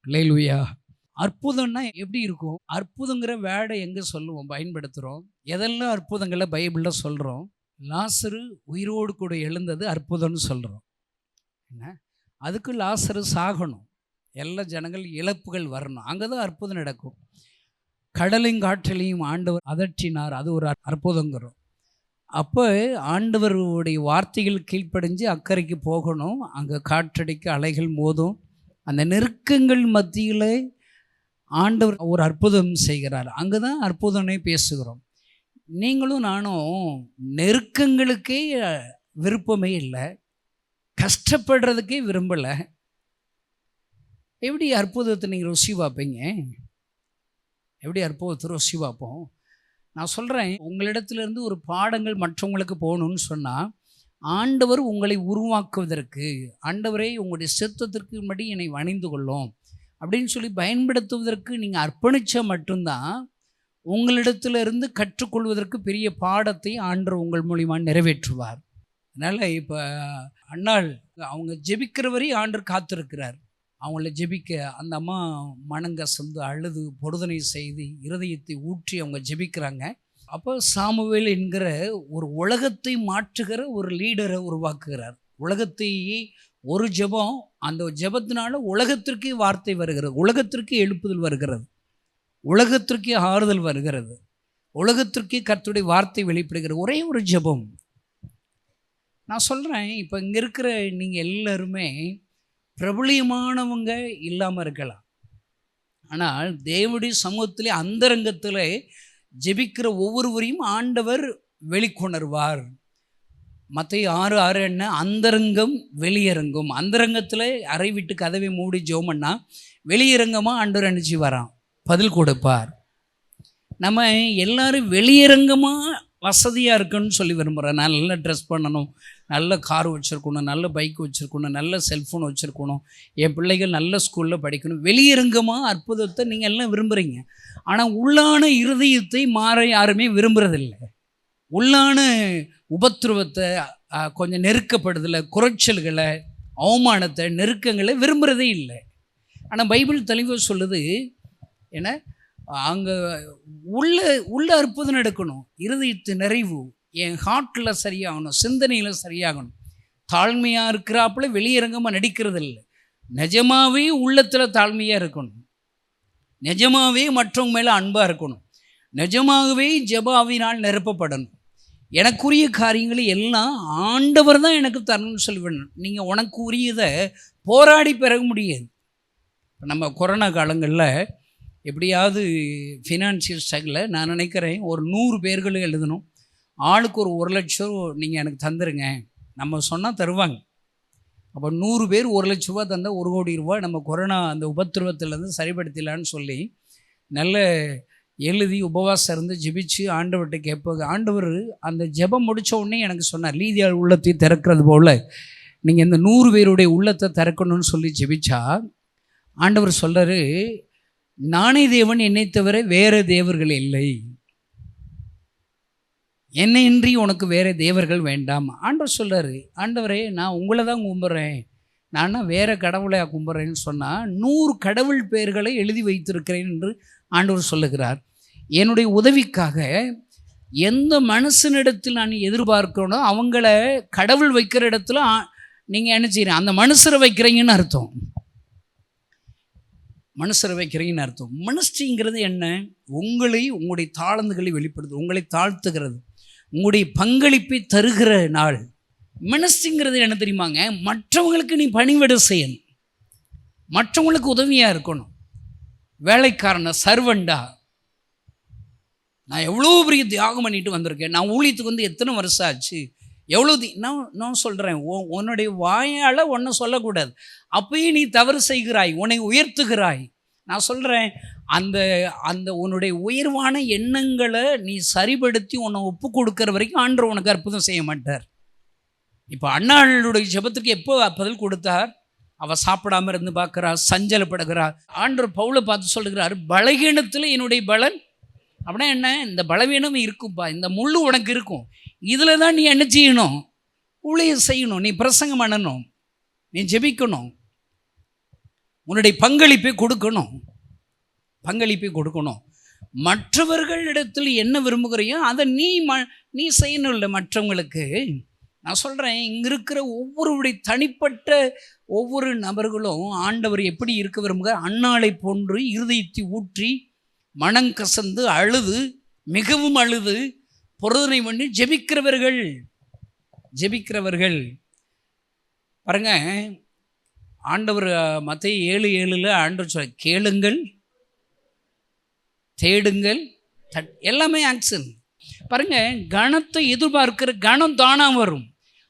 அல்லேலூயா. அற்புதம்னா எப்படி இருக்கும்? அற்புதங்கிற வேர்டை எங்கே சொல்லுவோம், பயன்படுத்துகிறோம்? எதெல்லாம் அற்புதங்களை பைபிளில் சொல்கிறோம்? லாசரு உயிரோடு கூட எழுந்தது அற்புதம்னு சொல்கிறோம். என்ன, அதுக்கு லாசரு சாகணும், எல்லா ஜனங்கள் இழப்புகள் வரணும், அங்கே தான் அற்புதம் நடக்கும். கடலையும் காற்றலையும் ஆண்டவர் அதற்றினார், அது ஒரு அற்புதங்கிறோம். அப்போ ஆண்டவருடைய வார்த்தைகள் கீழ்ப்படிஞ்சு அக்கறைக்கு போகணும். அங்கே காற்றடிக்க அலைகள் மோதும், அந்த நெருக்கங்கள் மத்தியில் ஆண்டவர் ஒரு அற்புதம் செய்கிறார். அங்கே தான் அற்புதமே பேசுகிறோம். நீங்களும் நானும் நெருக்கங்களுக்கே விருப்பமே இல்லை, கஷ்டப்படுறதுக்கே விரும்பலை. எப்படி அற்புதத்தை நீங்கள் ருசி பார்ப்பீங்க? எப்படி அற்புதத்தை ருசி பார்ப்போம்? நான் சொல்கிறேன், உங்களிடத்துலேருந்து ஒரு பாடங்கள் மற்றவங்களுக்கு போகணுன்னு சொன்னால், ஆண்டவர் உங்களை உருவாக்குவதற்கு, ஆண்டவரே உங்களுடைய சித்தத்திற்கு படி என்னை வணிந்து கொள்ளும் அப்படின்னு சொல்லி பயன்படுத்துவதற்கு நீங்கள் அர்ப்பணித்த மட்டும்தான் உங்களிடத்திலிருந்து கற்றுக்கொள்வதற்கு பெரிய பாடத்தை ஆண்டவர் உங்கள் மூலிமா நிறைவேற்றுவார். அதனால் இப்போ அண்ணாள் அவங்க ஜெபிக்கிற வரை ஆண்டவர் காத்திருக்கிறார். அவங்கள ஜெபிக்க அந்த அம்மா மனங்கசந்து அழுது பொருதனை செய்து இருதயத்தை ஊற்றி அவங்க ஜெபிக்கிறாங்க. அப்போ சாமுவேல் என்கிற ஒரு உலகத்தை மாற்றுகிற ஒரு லீடரை உருவாக்குகிறார். உலகத்தையே ஒரு ஜெபம், அந்த ஜெபத்தினால உலகத்திற்கே வார்த்தை வருகிறது, உலகத்திற்கே எழுப்புதல் வருகிறது, உலகத்திற்கே ஆறுதல் வருகிறது, உலகத்திற்கே கர்த்தருடைய வார்த்தை வெளிப்படுகிறது. ஒரே ஒரு ஜெபம். நான் சொல்கிறேன், இப்போ இங்கே இருக்கிற நீங்கள் எல்லாருமே பிரபலியமானவங்க இல்லாமல் இருக்கலாம், ஆனால் தேவனுடைய சமூகத்திலே அந்தரங்கத்தில் ஜெபிக்கிற ஒவ்வொருவரையும் ஆண்டவர் வெளிக்கொணர்வார். மத்தேயு 6:6 என்ன, அந்தரங்கம் வெளியரங்கும். அந்தரங்கத்தில் அறை விட்டு கதவை மூடி ஜெபம்னா வெளியரங்கமாக ஆண்டவர் அனுப்பிச்சு வரான், பதில் கொடுப்பார். நம்ம எல்லாரும் வெளியரங்கமாக வசதியாக இருக்குன்னு சொல்லி விரும்புகிறேன். நான் நல்லா ட்ரெஸ் பண்ணணும், நல்ல கார் வச்சுருக்கணும், நல்ல பைக் வச்சுருக்கணும், நல்ல செல்ஃபோன் வச்சுருக்கணும், என் பிள்ளைகள் நல்ல ஸ்கூலில் படிக்கணும். வெளியரங்கமாக அற்புதத்தை நீங்கள் எல்லாம் விரும்புகிறீங்க, ஆனால் உள்ளான இருதயத்தை மாற யாருமே விரும்புகிறதில்லை. உள்ளான உபத்திரவத்தை, கொஞ்சம் நெருக்கப்படுதலை, குறைச்சல்களை, அவமானத்தை, நெருக்கங்களை விரும்புகிறதே இல்லை. ஆனால் பைபிள் தெளிவாக சொல்லுது, ஏன்னா அங்கே உள்ள அற்புதம் நடக்கணும். இருதயத்து நிறைவு என் ஹார்ட்டில் சரியாகணும், சிந்தனையில் சரியாகணும். தாழ்மையாக இருக்கிறாப்புல வெளியரங்கமாக நடிக்கிறது இல்லை, நிஜமாகவே உள்ளத்தில் தாழ்மையாக இருக்கணும், நிஜமாகவே மற்றவங்க மேலே அன்பாக இருக்கணும், நிஜமாகவே ஜெபாவினால் நிரப்பப்படணும். எனக்குரிய காரியங்களை எல்லாம் ஆண்டவர் தான் எனக்கு தரணும்னு சொல்லிவிடணும். நீங்கள் உனக்கு உரியதை போராடி பெற முடியாது. நம்ம கொரோனா காலங்களில் எப்படியாவது ஃபினான்ஷியல் ஸ்ட்ரகிளில் நான் நினைக்கிறேன் ஒரு 100 பேர்கள் எழுதணும், ஆளுக்கு ஒரு 1 லட்சம் நீங்கள் எனக்கு தந்துருங்க, நம்ம சொன்னால் தருவாங்க. அப்போ 100 பேர் 1 லட்ச ரூபா தந்தால் 1 கோடி ரூபா நம்ம கொரோனா அந்த உபத்திரவத்திலேருந்து சரிப்படுத்தலான்னு சொல்லி நல்ல எழுதி உபவாசம் இருந்து ஜெபிச்சு ஆண்டவர்கிட்ட கேட்பாங்க. ஆண்டவர் அந்த ஜெபம் முடித்த உடனே எனக்கு சொன்னார், லீதியார் உள்ளத்தை திறக்கிறது போல் நீங்கள் இந்த 100 பேருடைய உள்ளத்தை திறக்கணும்னு சொல்லி ஜெபிச்சா ஆண்டவர் சொல்கிறாரு, நானே தேவன், என்னை தவிர வேறு தேவர்கள் இல்லை, என்னையின்றி உனக்கு வேறு தேவர்கள் வேண்டாம். ஆண்டவர் சொல்கிறாரு, ஆண்டவரே நான் உங்களை தான் கும்பிட்றேன், நான் வேறு கடவுளை கும்பிட்றேன்னு சொன்னால் 100 கடவுள் பெயர்களை எழுதி வைத்திருக்கிறேன் என்று ஆண்டவர் சொல்லுகிறார். என்னுடைய உதவிக்காக எந்த மனுஷனிடத்தில் நான் எதிர்பார்க்கணும் அவங்கள கடவுள் வைக்கிற இடத்துல நீங்கள் என்ன செய்கிறீங்க, அந்த மனுஷரை வைக்கிறீங்கன்னு அர்த்தம். மனுஷரை வைக்கிறீங்கன்னு அர்த்தம். மனுஷங்கிறது என்ன, உங்களை உங்களுடைய தாளந்துகளை வெளிப்படுது, உங்களை தாழ்த்துகிறது, உங்களுடைய பங்களிப்பை தருகிற நாள். மனுஷங்கிறது என்ன தெரியுமாங்க, மற்றவங்களுக்கு நீ பணிவிட செய்யணும், மற்றவங்களுக்கு உதவியாக இருக்கணும், வேலைக்காரன சர்வண்டா. நான் எவ்வளோ பெரிய தியாகம் பண்ணிட்டு வந்திருக்கேன், நான் ஊழியத்துக்கு வந்து எத்தனை வருஷம் ஆச்சு, எவ்வளோ நான் சொல்கிறேன், உன்னுடைய வாயால் ஒன்றை சொல்லக்கூடாது, அப்பயே நீ தவறு செய்கிறாய், உன்னை உயர்த்துகிறாய். நான் சொல்கிறேன், அந்த அந்த உன்னுடைய உயர்வான எண்ணங்களை நீ சரிபடுத்தி உன்னை ஒப்பு கொடுக்குற வரைக்கும் ஆண்டவர் உனக்கு அற்புதம் செய்ய மாட்டார். இப்போ அண்ணாளுடைய ஜெபத்துக்கு எப்போ பதில் கொடுத்தார், அவள் சாப்பிடாம இருந்து பார்க்குறா, சஞ்சலப்படுகிறார். ஆண்டவர் பவுலை பார்த்து சொல்லுகிறார், பலகீனத்தில் என்னுடைய பலன். அப்படின்னா என்ன, இந்த பலவீனம் இருக்கும்பா, இந்த முள்ளு உனக்கு இருக்கும், இதில் தான் நீ என்ன செய்யணும், ஊழியம் செய்யணும், நீ பிரசங்கம் பண்ணணும், நீ ஜெபிக்கணும். உன்னுடைய பங்களிப்பை கொடுக்கணும். மற்றவர்களிடத்தில் என்ன விரும்புகிறையோ அதை நீ செய்யணும் இல்லை மற்றவங்களுக்கு. நான் சொல்கிறேன், இங்கே இருக்கிற ஒவ்வொருடைய தனிப்பட்ட ஒவ்வொரு நபர்களும் ஆண்டவர் எப்படி இருக்க விரும்புகிற, அன்னாளை போன்று இருதயத்தை ஊற்றி மனங்கசந்து அழுது மிகவும் அழுது பொருதனை பண்ணி ஜெபிக்கிறவர்கள் பாருங்க. ஆண்டவர் மத்தேயு 7:7 ஆண்டவர் சொல்ல, கேளுங்கள், தேடுங்கள், எல்லாமே ஆக்ஷன் பாருங்க. கணத்தை எதிர்பார்க்கிற கணம் தானா வரும்.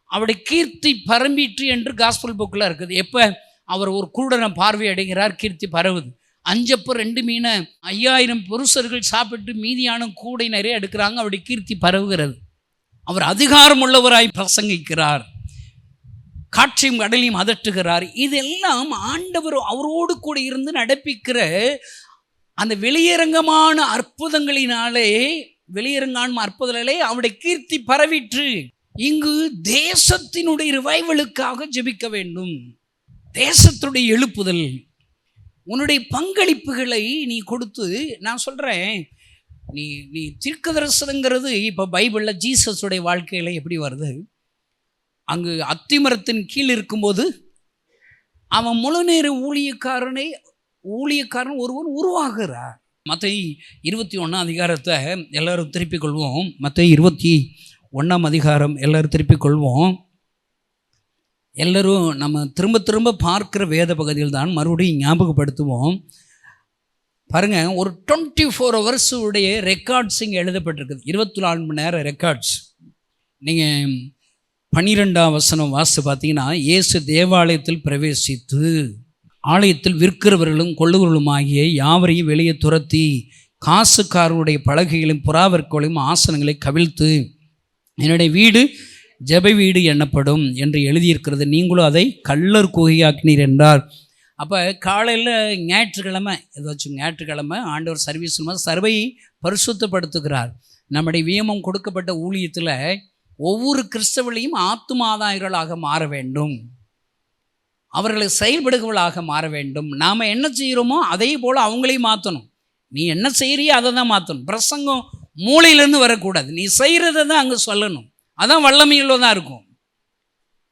அவருடைய கீர்த்தி பரம்பிற்று என்று காஸ்பல் புக்கில் இருக்குது. எப்போ அவர் ஒரு குருடனை பார்வை அடைகிறார், கீர்த்தி பரவுது. 5 அப்பம் 2 மீனை 5000 புருஷர்கள் சாப்பிட்டு மீதியான கூடை நிறைய எடுக்கிறாங்க, அவருடைய கீர்த்தி பரவுகிறது. அவர் அதிகாரம் உள்ளவராய் பிரசங்கிக்கிறார், காற்றையும் கடலையும் அதட்டுகிறார். இதெல்லாம் ஆண்டவர் அவரோடு கூட இருந்து நடப்பிக்கிற அந்த வெளியரங்கமான அற்புதங்களினாலே அவருடைய கீர்த்தி பரவிற்று. இங்கு தேசத்தினுடைய ரிவைவலுக்காக ஜெபிக்க வேண்டும். தேசத்துடைய எழுப்புதல், உன்னுடைய பங்களிப்புகளை நீ கொடுத்து. நான் சொல்கிறேன், நீ தீர்க்கதரிசனங்கிறது இப்போ பைபிளில் ஜீசஸுடைய வாழ்க்கையில் எப்படி வருது? அங்கு அத்திமரத்தின் கீழ் இருக்கும்போது அவன் முழு நேர ஊழியக்காரன் ஒருவன் உருவாகிறார். மத்தேயு 21 அதிகாரத்தை எல்லாரும் திருப்பிக் கொள்வோம். மத்தேயு 21 அதிகாரம் எல்லாரும் திருப்பிக் கொள்வோம். எல்லோரும் நம்ம திரும்ப பார்க்கிற வேத பகுதியில் தான் மறுபடியும் ஞாபகப்படுத்துவோம். பாருங்கள், ஒரு 24 hours உடைய ரெக்கார்ட்ஸ் இங்கே எழுதப்பட்டிருக்குது. 24 மணி நேரம் ரெக்கார்ட்ஸ். நீங்கள் 12ஆம் வசனம் வாசித்து பார்த்தீங்கன்னா, இயேசு தேவாலயத்தில் பிரவேசித்து ஆலயத்தில் விற்கிறவர்களும் கொள்ளுவர்களும் ஆகிய யாவரையும் வெளியே துரத்தி காசுக்காரருடைய பலகைகளையும் புறாவர்களையும் ஆசனங்களை கவிழ்த்து, என்னுடைய வீடு ஜெப வீடு எண்ணப்படும் என்று எழுதியிருக்கிறது, நீங்களும் அதை கள்ளர் குகையாக்கினீர் என்றார். அப்போ காலையில் ஞாயிற்றுக்கிழமை ஆண்டவர் சர்வீஸ் சர்வையை பரிசுத்தப்படுத்துகிறார். நம்முடைய வியமம் கொடுக்கப்பட்ட ஊழியத்தில் ஒவ்வொரு கிறிஸ்தவர்களையும் ஆத்துமாதாயர்களாக மாற வேண்டும், அவர்களை செயல்படுகளாக மாற வேண்டும். நாம் என்ன செய்கிறோமோ அதே போல் அவங்களையும் மாற்றணும். நீ என்ன செய்கிறியோ அதை தான் மாற்றணும். பிரசங்கம் மூளையிலேருந்து வரக்கூடாது, நீ செய்கிறத தான் அங்கே சொல்லணும். அதான் வல்லமையுள்ள தான் இருக்கும்.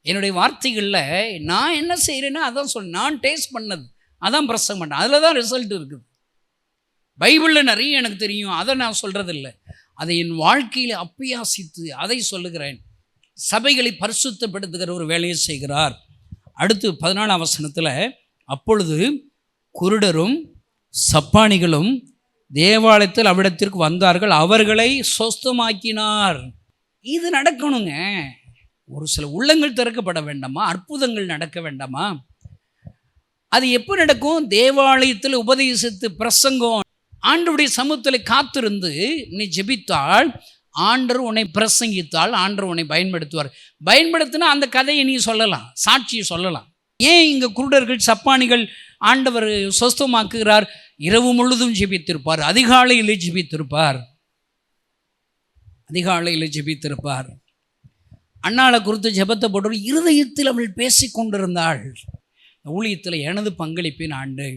என்னுடைய வார்த்தைகளில் நான் என்ன செய்கிறேன்னா அதான் நான் டேஸ்ட் பண்ணது அதான் பிரசங்கம் பண்ணேன், அதில் தான் ரிசல்ட் இருக்குது. பைபிளில் நிறைய எனக்கு தெரியும், அதை நான் சொல்கிறதில்லை. அதை என் வாழ்க்கையில் அப்பியாசித்து அதை சொல்லுகிறேன். சபைகளை பரிசுத்தப்படுத்துகிற ஒரு வேலையை செய்கிறார். அடுத்து 14ஆம் வசனத்தில், அப்பொழுது குருடரும் சப்பானிகளும் தேவாலயத்தில் அவ்விடத்திற்கு வந்தார்கள், அவர்களை சொஸ்தமாக்கினார். இது நடக்கணுங்க. ஒரு சில உள்ளங்கள் திறக்கப்பட வேண்டாமா? அற்புதங்கள் நடக்க வேண்டாமா? அது எப்போ நடக்கும்? தேவாலயத்தில் உபதேசித்து பிரசங்கம், ஆண்டவருடைய சமூகத்தில் காத்திருந்து நீ ஜெபித்தால், ஆண்டவர் உன்னை பிரசங்கித்தால் ஆண்டவர் உன்னை பயன்படுத்தினா அந்த கதையை நீ சொல்லலாம், சாட்சியை சொல்லலாம். ஏன் இங்கே குருடர்கள் சப்பானிகள் ஆண்டவர் சொஸ்தமாக்குகிறார்? இரவு முழுதும் ஜெபித்திருப்பார், அதிகாலையில் ஜெபித்திருப்பார். அன்னாளை குறித்து ஜெபத்தை போட்டு இருதயத்தில் அவள் பேசி கொண்டிருந்தாள். ஊழியத்தில் எனது பங்களிப்பின் ஆண்டு,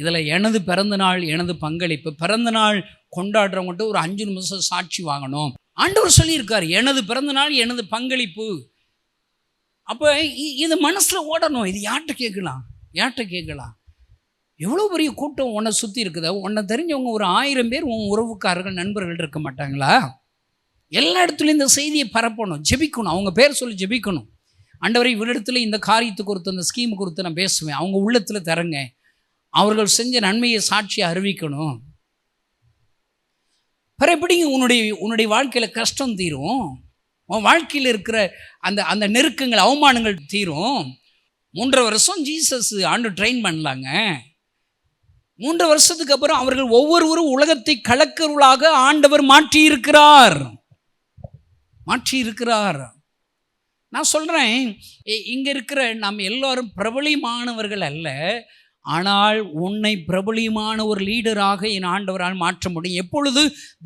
இதில் எனது பிறந்தநாள், எனது பங்களிப்பு. பிறந்தநாள் கொண்டாடுறவங்கள்ட்ட ஒரு 5 நிமிஷம் சாட்சி வாங்கணும். ஆண்டவர் சொல்லியிருக்கார், எனது பிறந்தநாள் எனது பங்களிப்பு. அப்போ இது மனசில் ஓடணும். இது யார்கிட்ட கேட்கலாம்? எவ்வளோ பெரிய கூட்டம் உன்னை சுற்றி இருக்குதா? உன்னை தெரிஞ்சவங்க ஒரு 1000 பேர் உன் உறவுக்காரர்கள் நண்பர்கள் இருக்க மாட்டாங்களா? எல்லா இடத்துலையும் இந்த செய்தியை பரப்பணும், ஜெபிக்கணும், அவங்க பேர் சொல்லி ஜெபிக்கணும். ஆண்டவரை இவரிடத்துல இந்த காரியத்தை குறித்து, அந்த ஸ்கீம் குறித்து நான் பேசுவேன், அவங்க உள்ளத்தில் தரங்க, அவர்கள் செஞ்ச நன்மையை சாட்சியை அறிவிக்கணும். பிற எப்படிங்க உன்னுடைய வாழ்க்கையில் கஷ்டம் தீரும்? உன் வாழ்க்கையில் இருக்கிற அந்த நெருக்கங்கள், அவமானங்கள் தீரும். 3 வருஷம் ஜீசஸ் ஆண்டு ட்ரெயின் பண்ணலாங்க. 3 வருஷத்துக்கு அப்புறம் அவர்கள் ஒவ்வொருவரும் உலகத்தை கலக்கருளாக ஆண்டவர் மாற்றியிருக்கிறார். நான் சொல்கிறேன், இங்கே இருக்கிற நாம் எல்லோரும் பிரபலியமானவர்கள் அல்ல, ஆனால் உன்னை பிரபலியமான ஒரு லீடராக என் ஆண்டவரால் மாற்ற முடியும். எப்பொழுது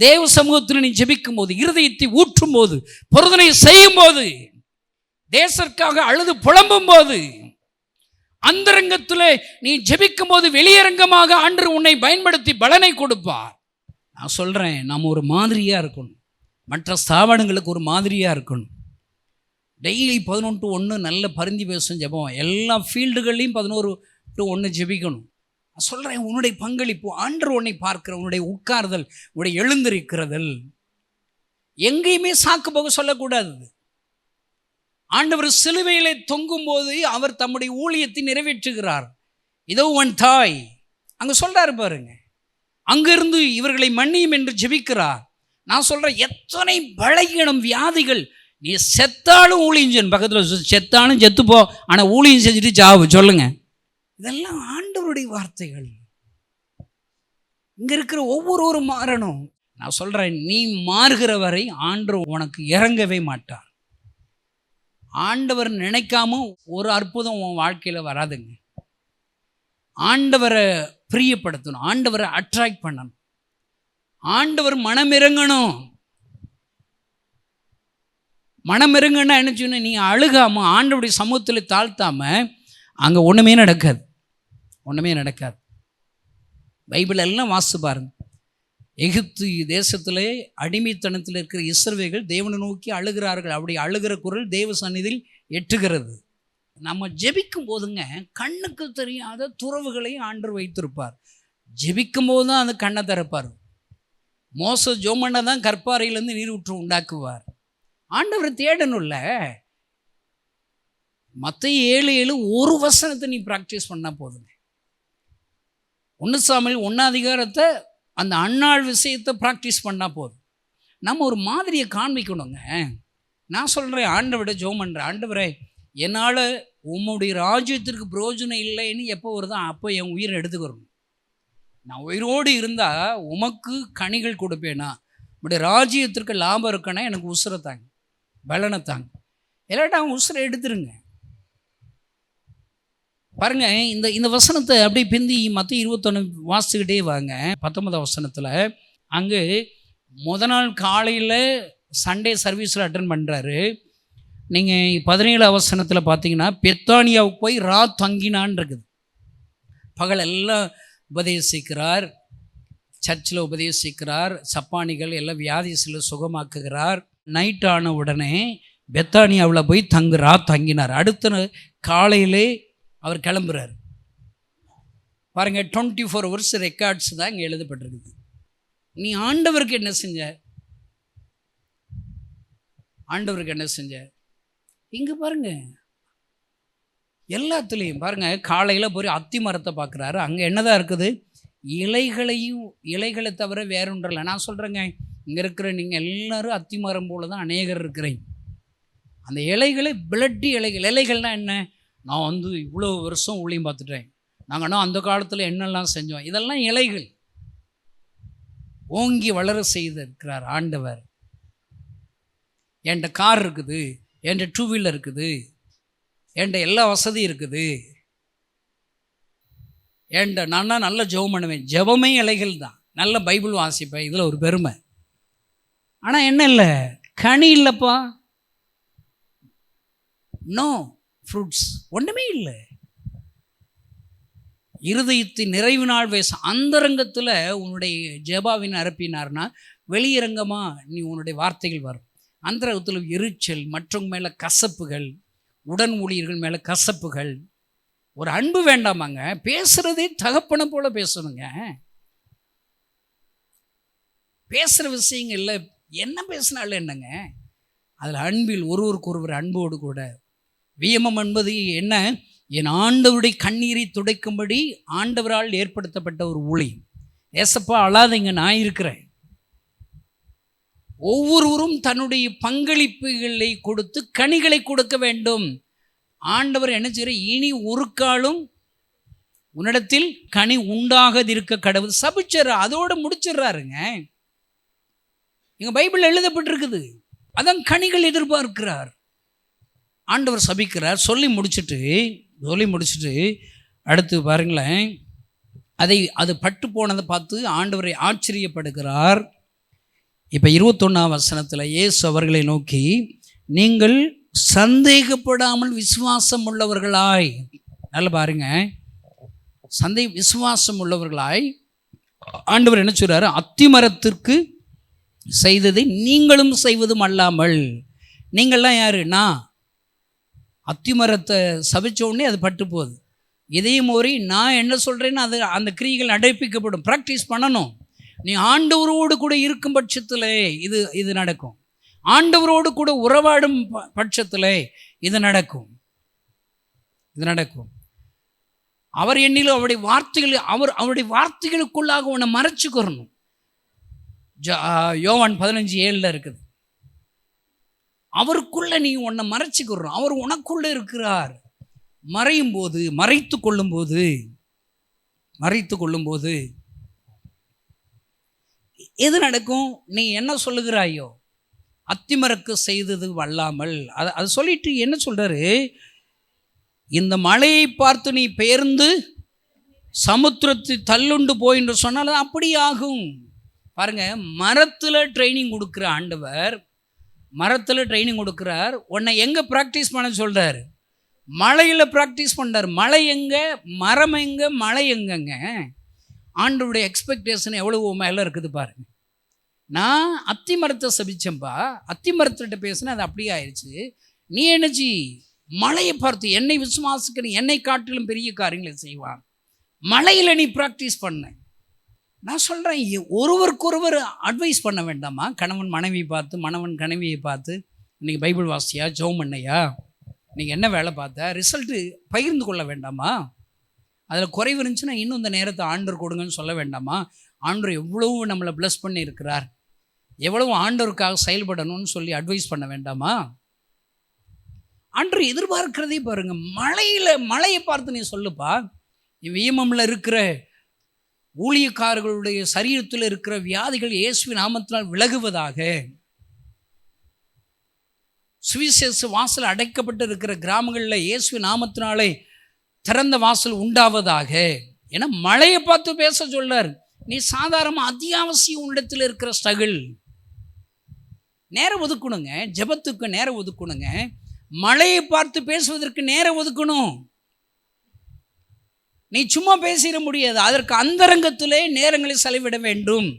தேவ சமூகத்தில் நீ ஜெபிக்கும் போது, இருதயத்தை ஊற்றும் போது, பொருதனை செய்யும் போது, தேசத்திற்காக அழுது புலம்பும் போது, அந்தரங்கத்திலே நீ ஜெபிக்கும் போது வெளியரங்கமாக ஆண்டவர் உன்னை பயன்படுத்தி பலனை கொடுப்பார். நான் சொல்கிறேன், நம்ம ஒரு மாதிரியாக இருக்கணும், மற்ற ஸ்தாபனங்களுக்கு ஒரு மாதிரியாக இருக்கணும். டெய்லி 11 to 1 நல்ல பரிந்தி பேசும் ஜெபம், எல்லா ஃபீல்டுகள்லையும் 11 to 1 ஜெபிக்கணும். நான் சொல்கிறேன், உன்னுடைய பங்களிப்பு, ஆண்டவர் உன்னை பார்க்கிற, உன்னுடைய உட்கார்தல், உன்னுடைய எழுந்திருக்கிறதல், எங்கேயுமே சாக்கு போக சொல்லக்கூடாது. ஆண்டவர் சிலுவையிலே தொங்கும் போது அவர் தம்முடைய ஊழியத்தை நிறைவேற்றுகிறார். இதோ உன் தாய் அங்கே சொல்கிறாரு பாருங்க, அங்கிருந்து இவர்களை மன்னியும் என்று ஜெபிக்கிறார். நான் சொல்கிறேன், எத்தனை பலகீனம், வியாதிகள், நீ செத்தாலும் ஊழியம், பக்கத்தில் செத்தாலும் செத்துப்போ, ஆனால் ஊழியம் செஞ்சுட்டு சாவு, சொல்லுங்க. இதெல்லாம் ஆண்டவருடைய வார்த்தைகள். இங்கே இருக்கிற ஒவ்வொருவரும் மாறணும். நான் சொல்கிறேன், நீ மாறுகிற வரை ஆண்டவர் உனக்கு இறங்கவே மாட்டார். ஆண்டவர் நினைக்காம ஒரு அற்புதம் உன் வாழ்க்கையில் வராதுங்க. ஆண்டவரை பிரியப்படுத்தணும், ஆண்டவரை அட்ராக்ட் பண்ணணும், ஆண்டவர் மனமிறங்கணும். மனமிறங்கன்னா என்ன சொன்ன, நீ அழுகாம ஆண்டவருடைய சமூகத்தில் தாழ்த்தாம அங்கே ஒன்றுமே நடக்காது, ஒன்றுமே நடக்காது. பைபிள் எல்லாம் வாசித்து பாருங்க. எகிப்து தேசத்திலே அடிமைத்தனத்தில் இருக்கிற இஸ்ரவேலர்கள் தேவனை நோக்கி அழுகிறார்கள். அப்படி அழுகிற குரல் தேவ சந்நிதியில் எட்டுகிறது. நம்ம ஜெபிக்கும் போதுங்க கண்ணுக்கு தெரியாத துறவுகளையும் ஆண்டவர் வைத்திருப்பார். ஜெபிக்கும் போது தான் அந்த கண்ணை திறப்பார். மோச ஜோமண்ணை தான் கற்பாறையிலேருந்து நீர் ஊற்று உண்டாக்குவார். ஆண்டவர் தேடணும்ல. மத்தேயு 7:7 ஒரு வசனத்தை நீ ப்ராக்டிஸ் பண்ணால் போதுங்க. 1 சாமுவேல் 1 அந்த அன்னாள் விஷயத்தை ப்ராக்டிஸ் பண்ணால் போதும். நம்ம ஒரு மாதிரியை காண்பிக்கணுங்க. நான் சொல்கிறேன், ஆண்டவரை ஜெபம் பண்ணுறேன், ஆண்டவரே என்னால் உம்முடைய ராஜ்யத்திற்கு பிரயோஜனம் இல்லைன்னு எப்போ வருதோ அப்போ என் உயிரை எடுத்துக்கிறோம். நான் உயிரோடு இருந்தால் உமக்கு கனிகள் கொடுப்பேனா, உம்முடைய ராஜ்யத்திற்கு லாபம் இருக்கனா எனக்கு உசுரை தாங்க, பலனை தாங்க, இல்லாட்டா அவங்க உசுரை எடுத்துருங்க. பாருங்க, இந்த வசனத்தை அப்படியே பிந்தி மத்தேயு 21 வாசிச்சுக்கிட்டே வாங்க. 19 வசனத்தில் அங்கே நாள் காலையில் சண்டே சர்வீஸில் அட்டன் பண்ணுறாரு. நீங்கள் 17 வசனத்தில் பார்த்தீங்கன்னா பெத்தானியாவுக்கு போய் தங்கினான் இருக்குது. பகல் எல்லாம் உபதேசிக்கிறார், சர்ச்சில் உபதேசிக்கிறார், சப்பானிகள் எல்லாம் வியாதிசில சுகமாக்குகிறார். நைட் ஆன உடனே பெத்தானியாவில் போய் தங்கினார். அடுத்த காலையிலே அவர் கிளம்புறார். பாருங்கள், 24 hours ரெக்கார்ட்ஸ் தான் இங்கே எழுதப்பட்டிருக்குது. நீ ஆண்டவருக்கு என்ன செஞ்ச, ஆண்டவருக்கு என்ன செஞ்ச இங்கே பாருங்க. எல்லாத்துலேயும் பாருங்கள், காலையில் போய் அத்தி மரத்தை பார்க்குறாரு. அங்கே என்னதான் இருக்குது, இலைகளை தவிர வேற ஒன்றும் இல்லை. நான் சொல்கிறேங்க, இங்கே இருக்கிற நீங்கள் எல்லோரும் அத்தி மரம் போல தான் அநேகர் இருக்கிறீங்க. அந்த இலைகளை பிளட்டி இலைகள்னால் என்ன, நான் இவ்வளோ வருஷம் ஊழியம் பார்த்துட்டேன், நாங்கள் அந்த காலத்தில் என்னெல்லாம் செஞ்சோம், இதெல்லாம் இலைகள். ஓங்கி வளர செய்திருக்கிறார் ஆண்டவர். என்கிட்ட கார் இருக்குது, என்கிட்ட 2 வீலர் இருக்குது, என்கிட்ட எல்லா வசதியும் இருக்குது, என்கிட்ட நான் நல்ல ஜெபம் பண்ணுவேன். ஜெபமே இலைகள் தான். நல்ல பைபிள் வாசிப்பேன், இதில் ஒரு பெருமை. ஆனால் என்ன இல்லை, கனி இல்லைப்பா, நோ ஃப்ரூட்ஸ், ஒன்றுமே இல்லை. இருதயத்தின் நிறைவினால் அந்தரங்கத்தில் உன்னுடைய ஜெபாவின் அனுப்பினார்னா வெளியரங்கமாக நீ உன்னுடைய வார்த்தைகள் வரும். அந்தரங்கத்தில் எரிச்சல், மற்றவங்க மேலே கசப்புகள், உடன் ஊழியர்கள் மேலே கசப்புகள், ஒரு அன்பு வேண்டாமாங்க. பேசுகிறதே தகப்பனை போல பேசணுங்க. பேசுகிற விஷயங்கள்ல என்ன பேசினாலும் என்னங்க, அதில் அன்பில் ஒருவருக்கு ஒருவர் அன்போடு கூட. வியமம் என்பது என்ன, என் ஆண்டவருடைய கண்ணீரை துடைக்கும்படி ஆண்டவரால் ஏற்படுத்தப்பட்ட ஒரு ஊழியம். ஏசப்பா அழாதீங்க, நான் இருக்கிறேன். ஒவ்வொருவரும் தன்னுடைய பங்களிப்புகளை கொடுத்து கனிகளை கொடுக்க வேண்டும். ஆண்டவர் என்ன செய்கிற, இனி ஒரு காலம் உன்னிடத்தில் கனி உண்டாகாதிருக்க கடவுள் சபிச்சார், அதோடு முடிச்சிடுறாருங்க. எங்க பைபிள் எழுதப்பட்டிருக்குது. அதான் கனிகள் எதிர்பார்க்கிறார். ஆண்டவர் சபிக்கிறார். சொல்லி முடிச்சுட்டு அடுத்து பாருங்களேன், அது பட்டு போனதை பார்த்து ஆண்டவரை ஆச்சரியப்படுகிறார். இப்போ 21 வசனத்தில் இயேசு அவர்களை நோக்கி, நீங்கள் சந்தேகப்படாமல் விசுவாசம் உள்ளவர்களாய். நல்ல பாருங்க, விசுவாசம் உள்ளவர்களாய் ஆண்டவர் என்ன சொல்றாரு, அத்திமரத்திற்கு செய்ததை நீங்களும் செய்வதும் அல்லாமல். நீங்கள்லாம் யாரு? நான் அத்திமரத்தை சபிச்ச உடனே அது பட்டு போகுது. இதையும் ஒரு நான் என்ன சொல்கிறேன்னு அது அந்த கிரியைகள் நடப்பிக்கப்படும். ப்ராக்டிஸ் பண்ணணும். நீ ஆண்டவரோடு கூட இருக்கும் பட்சத்தில் இது நடக்கும். ஆண்டவரோடு கூட உறவாடும் பட்சத்தில் இது நடக்கும். அவர் எண்ணிலும் அவருடைய வார்த்தைகள் அவருடைய வார்த்தைகளுக்குள்ளாக உன்னை மறைச்சுக்கிறணும். யோவான் 15:7 இருக்குது. அவருக்குள்ள நீ உன்னை மறைச்சுக்கிறோம். அவர் உனக்குள்ள இருக்கிறார். மறைத்து கொள்ளும் போது எது நடக்கும்? நீ என்ன சொல்லுகிறாயோ அத்திமரக்கு செய்தது வல்லாமல். அது சொல்லிட்டு என்ன சொல்றாரு, இந்த மலையை பார்த்து நீ பெயர்ந்து சமுத்திரத்தை தள்ளுண்டு போய் என்று சொன்னால் அப்படி ஆகும். பாருங்க, மரத்தில் ட்ரைனிங் கொடுக்குற ஆண்டவர், மரத்தில் ட்ரைனிங் கொடுக்குறார். உன்னை எங்கே ப்ராக்டிஸ் பண்ண சொல்கிறார்? மலையில் ப்ராக்டிஸ் பண்ணுறார். மலை எங்கே, மரம் எங்கே, மலை எங்கங்க? ஆண்டவருடைய எக்ஸ்பெக்டேஷன் எவ்வளோ மேலே இருக்குது பாருங்க. நான் அத்தி மரத்தை சபிச்சேன்ப்பா, அத்தி மரத்துக்கிட்ட பேசுனேன், அது அப்படியே ஆயிடுச்சு. நீ என்னச்சி மலையை பார்த்து என்னை விசுவாசிக்கிற, என்னை காட்டிலும் பெரிய காரியங்களை செய்வான். மலையில் நீ ப்ராக்டிஸ் பண்ண. நான் சொல்கிறேன், ஒருவருக்கொருவர் அட்வைஸ் பண்ண வேண்டாமா? கணவன் மனைவியை பார்த்து, மணவன் கனவியை பார்த்து, இன்றைக்கி பைபிள் வாசியா, ஜெபம் பண்ணையா, இன்றைக்கி என்ன வேலை பார்த்த, ரிசல்ட்டு பகிர்ந்து கொள்ள வேண்டாமா? அதில் குறைவு இருந்துச்சுன்னா இன்னும் இந்த நேரத்தை ஆண்டவர் கொடுங்கன்னு சொல்ல வேண்டாமா? ஆண்டவர் எவ்வளவு நம்மளை ப்ளஸ் பண்ணி இருக்கிறார், எவ்வளவு ஆண்டவருக்காக செயல்படணும்னு சொல்லி அட்வைஸ் பண்ண வேண்டாமா? ஆண்டவர் எதிர்பார்க்கிறதே பாருங்க. மலையை பார்த்து நீ சொல்லுப்பா, வியமம்ல இருக்கிற ஊழியக்காரர்களுடைய சரீரத்தில் இருக்கிற வியாதிகள் இயேசுவின் நாமத்தினால் விலகுவதாக, சுவிசேஷ வாசல் அடைக்கப்பட்டு இருக்கிற கிராமங்களில் இயேசுவின் நாமத்தினாலே திறந்த வாசல் உண்டாவதாக. ஏன்னா மழையை பார்த்து பேச சொல்லார். நீ சாதாரண அத்தியாவசியம் உன்னிடத்தில் இருக்கிற ஸ்ட்ரகிள் நேரம் ஒதுக்கணுங்க. ஜெபத்துக்கு நேரம் ஒதுக்கணுங்க. மழையை பார்த்து பேசுவதற்கு நேரம் ஒதுக்கணும். நீ சும்மா பேசிட முடியாது. அதற்கு அந்தரங்கத்திலே நேரங்களை செலவிட வேண்டும்.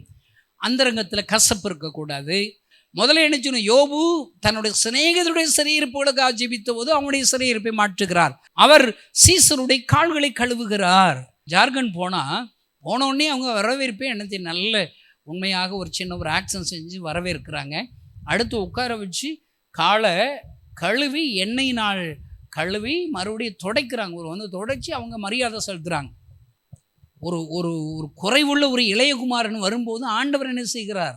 அந்தரங்கத்தில் கசப்பு இருக்கக்கூடாது. முதல்ல என்ன சொன்ன, யோபு தன்னுடைய சிநேகிதருடைய சிறையிருப்புகளுக்காக ஜெபித்த போது அவனுடைய சிறையிருப்பை மாற்றுகிறார். அவர் சீசருடைய கால்களை கழுவுகிறார். ஜார்க்கண்ட் போனோடனே அவங்க வரவேற்பே என்னத்தை நல்ல உண்மையாக ஒரு சின்ன ஒரு ஆக்ஷன் செஞ்சு வரவேற்கிறாங்க. அடுத்து உட்கார வச்சு காலை கழுவி எண்ணெயினால் கழுவி மறுபடியும் துடைக்கிறாங்க. துடைச்சி அவங்க மரியாதை செலுத்துகிறாங்க. ஒரு ஒரு குறைவுள்ள ஒரு இளையகுமாரன் வரும்போது ஆண்டவர் என்ன செய்கிறார்?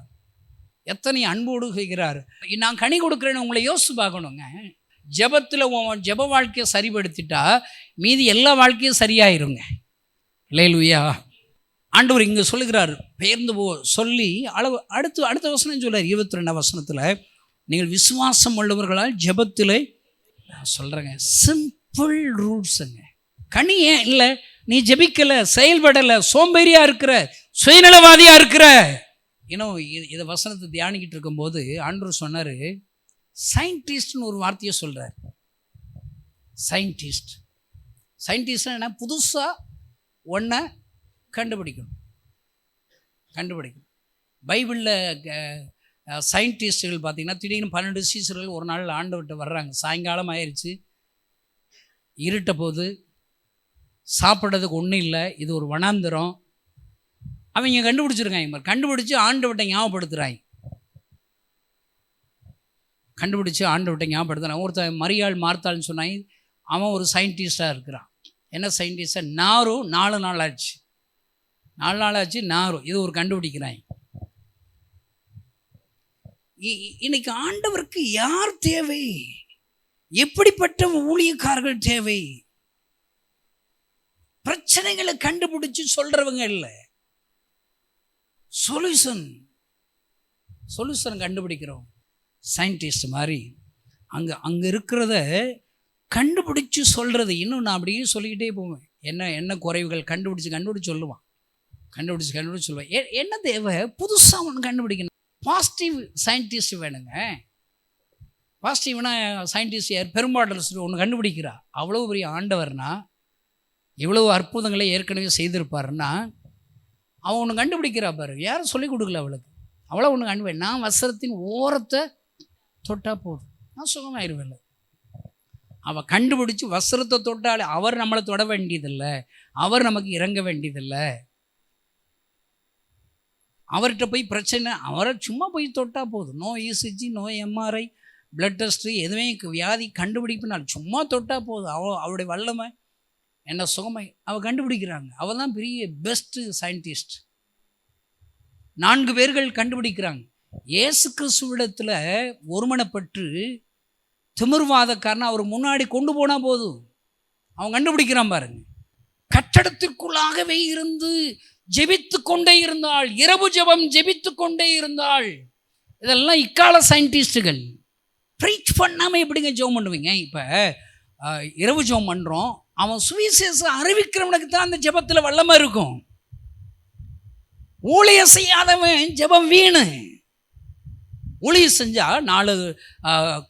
எத்தனை அன்போடு செய்கிறார். நான் கனி கொடுக்குறேன்னு உங்களை யோசிச்சு பார்க்கணுங்க. ஜெபத்தில் ஜெப வாழ்க்கையை சரிபடுத்திட்டா மீதி எல்லா வாழ்க்கையும் சரியாயிருங்க. அல்லேலூயா. ஆண்டவர் இங்கே சொல்லுகிறார், பெயர்ந்து சொல்லி அடுத்த வசனம் சொல்றார். 22 வசனத்தில், நீங்கள் விசுவாசம் உள்ளவர்களால் ஜெபத்தில், நான் சொல்கிறேங்க, சிம்பிள் ரூல்ஸுங்க. கனி ஏன் இல்லை? நீ ஜெபிக்கலை, செயல்படலை, சோம்பேறியாக இருக்கிற, சுயநலவாதியாக இருக்கிற. இன்னும் இதை வசனத்தை தியானிக்கிட்டு இருக்கும்போது ஆண்டவர் சொன்னார், சயின்டிஸ்ட்னு ஒரு வார்த்தையை சொல்கிறார். சயின்டிஸ்ட்னா என்ன? புதுசாக ஒன்றை கண்டுபிடிக்கணும். பைபிளில் சயின்டிஸ்டுகள் பார்த்திங்கன்னா திடீர்னு 12 சீசர்கள் ஒரு நாள் ஆண்டவர்கிட்ட வர்றாங்க. சாயங்காலம் ஆயிடுச்சு, இருட்ட போது, சாப்பிட்றதுக்கு ஒன்றும் இல்லை, இது ஒரு வனாந்திரம். அவங்க கண்டுபிடிச்சிருக்காங்க. கண்டுபிடிச்சி ஆண்டவர்கிட்ட ஞாபகப்படுத்துகிறான். ஒருத்தன் மரியாள் மார்த்தாள்னு சொன்னாங்க. அவன் ஒரு சயின்டிஸ்டாக இருக்கிறான். என்ன சயின்டிஸ்டாக? நாரும் 4 நாள் ஆச்சு, நாரும். இது ஒரு கண்டுபிடிக்கிறாங்க. இன்னைக்கு ஆண்டவருக்கு யார் தேவை? எப்படிப்பட்ட ஊழியக்காரர்கள் தேவை? பிரச்சனைகளை கண்டுபிடிச்சு சொல்றவங்க இல்லை, சொல்யூஷன் கண்டுபிடிக்கிறோம். சயின்டிஸ்ட் மாதிரி அங்கே இருக்கிறத கண்டுபிடிச்சு சொல்கிறது. இன்னும் நான் அப்படியே சொல்லிக்கிட்டே போவேன். என்ன குறைவுகள் கண்டுபிடிச்சு சொல்லுவான். என்ன தேவை? புதுசாக ஒன்று கண்டுபிடிக்கணும். பாசிட்டிவ் சயின்டிஸ்ட் வேணுங்க. பாசிட்டிவ்னா சயின்டிஸ்ட் யார்? பெரும்பாடல் ஒன்று கண்டுபிடிக்கிறா. அவ்வளோ பெரிய ஆண்டவர்னா எவ்வளவு அற்புதங்களை ஏற்கனவே செய்திருப்பாருன்னா அவன் ஒன்று கண்டுபிடிக்கிறா பாரு. யாரும் சொல்லிக் கொடுக்கல அவளுக்கு. அவளை ஒன்று கண்டுபிடி, நான் வஸ்திரத்தின் ஓரத்தை தொட்டா போதும், நான் சுகமாயிருவேன். அவள் கண்டுபிடிச்சி வஸ்திரத்தை தொட்டால் அவர் நம்மளை தொட வேண்டியதில்லை, அவர் நமக்கு இறங்க வேண்டியதில்லை. அவர்கிட்ட போய் பிரச்சனை, அவரை சும்மா போய் தொட்டா போதும். No ECG, no MRI, blood test, எதுவுமே வியாதி கண்டுபிடிப்புனால சும்மா தொட்டா போதும். அவளுடைய வல்லமை என்ன சுகமை அவள் கண்டுபிடிக்கிறாங்க. அவள் தான் பெரிய பெஸ்ட்டு சயின்டிஸ்ட். 4 பேர்கள் கண்டுபிடிக்கிறாங்க. இயேசு கிறிஸ்துவிடத்தில் ஒருமனப்பட்டு திமிர்வாதக்காரனை அவர் முன்னாடி கொண்டு போனால் போதும், அவன் கண்டுபிடிக்கிறான் பாருங்க. கட்டடத்திற்குள்ளாகவே இருந்து ஜெபித்து கொண்டே இருந்தாள், இரவு ஜெபம் ஜெபித்து கொண்டே இருந்தாள். இதெல்லாம் இக்கால சயின்டிஸ்டுகள். ப்ரீச் பண்ணாமல் எப்படிங்க ஜெபம் பண்ணுவீங்க? இப்போ இரவு ஜெபம் பண்ணுறோம், அவன் சுவிசேஷம் அறிவிக்கிறவனுக்கு தான் அந்த ஜெபத்தில் வல்லமை இருக்கும். ஊழியம் செய்யாதவன் ஜெபம் வீணு. ஊழியம் செஞ்சால் 4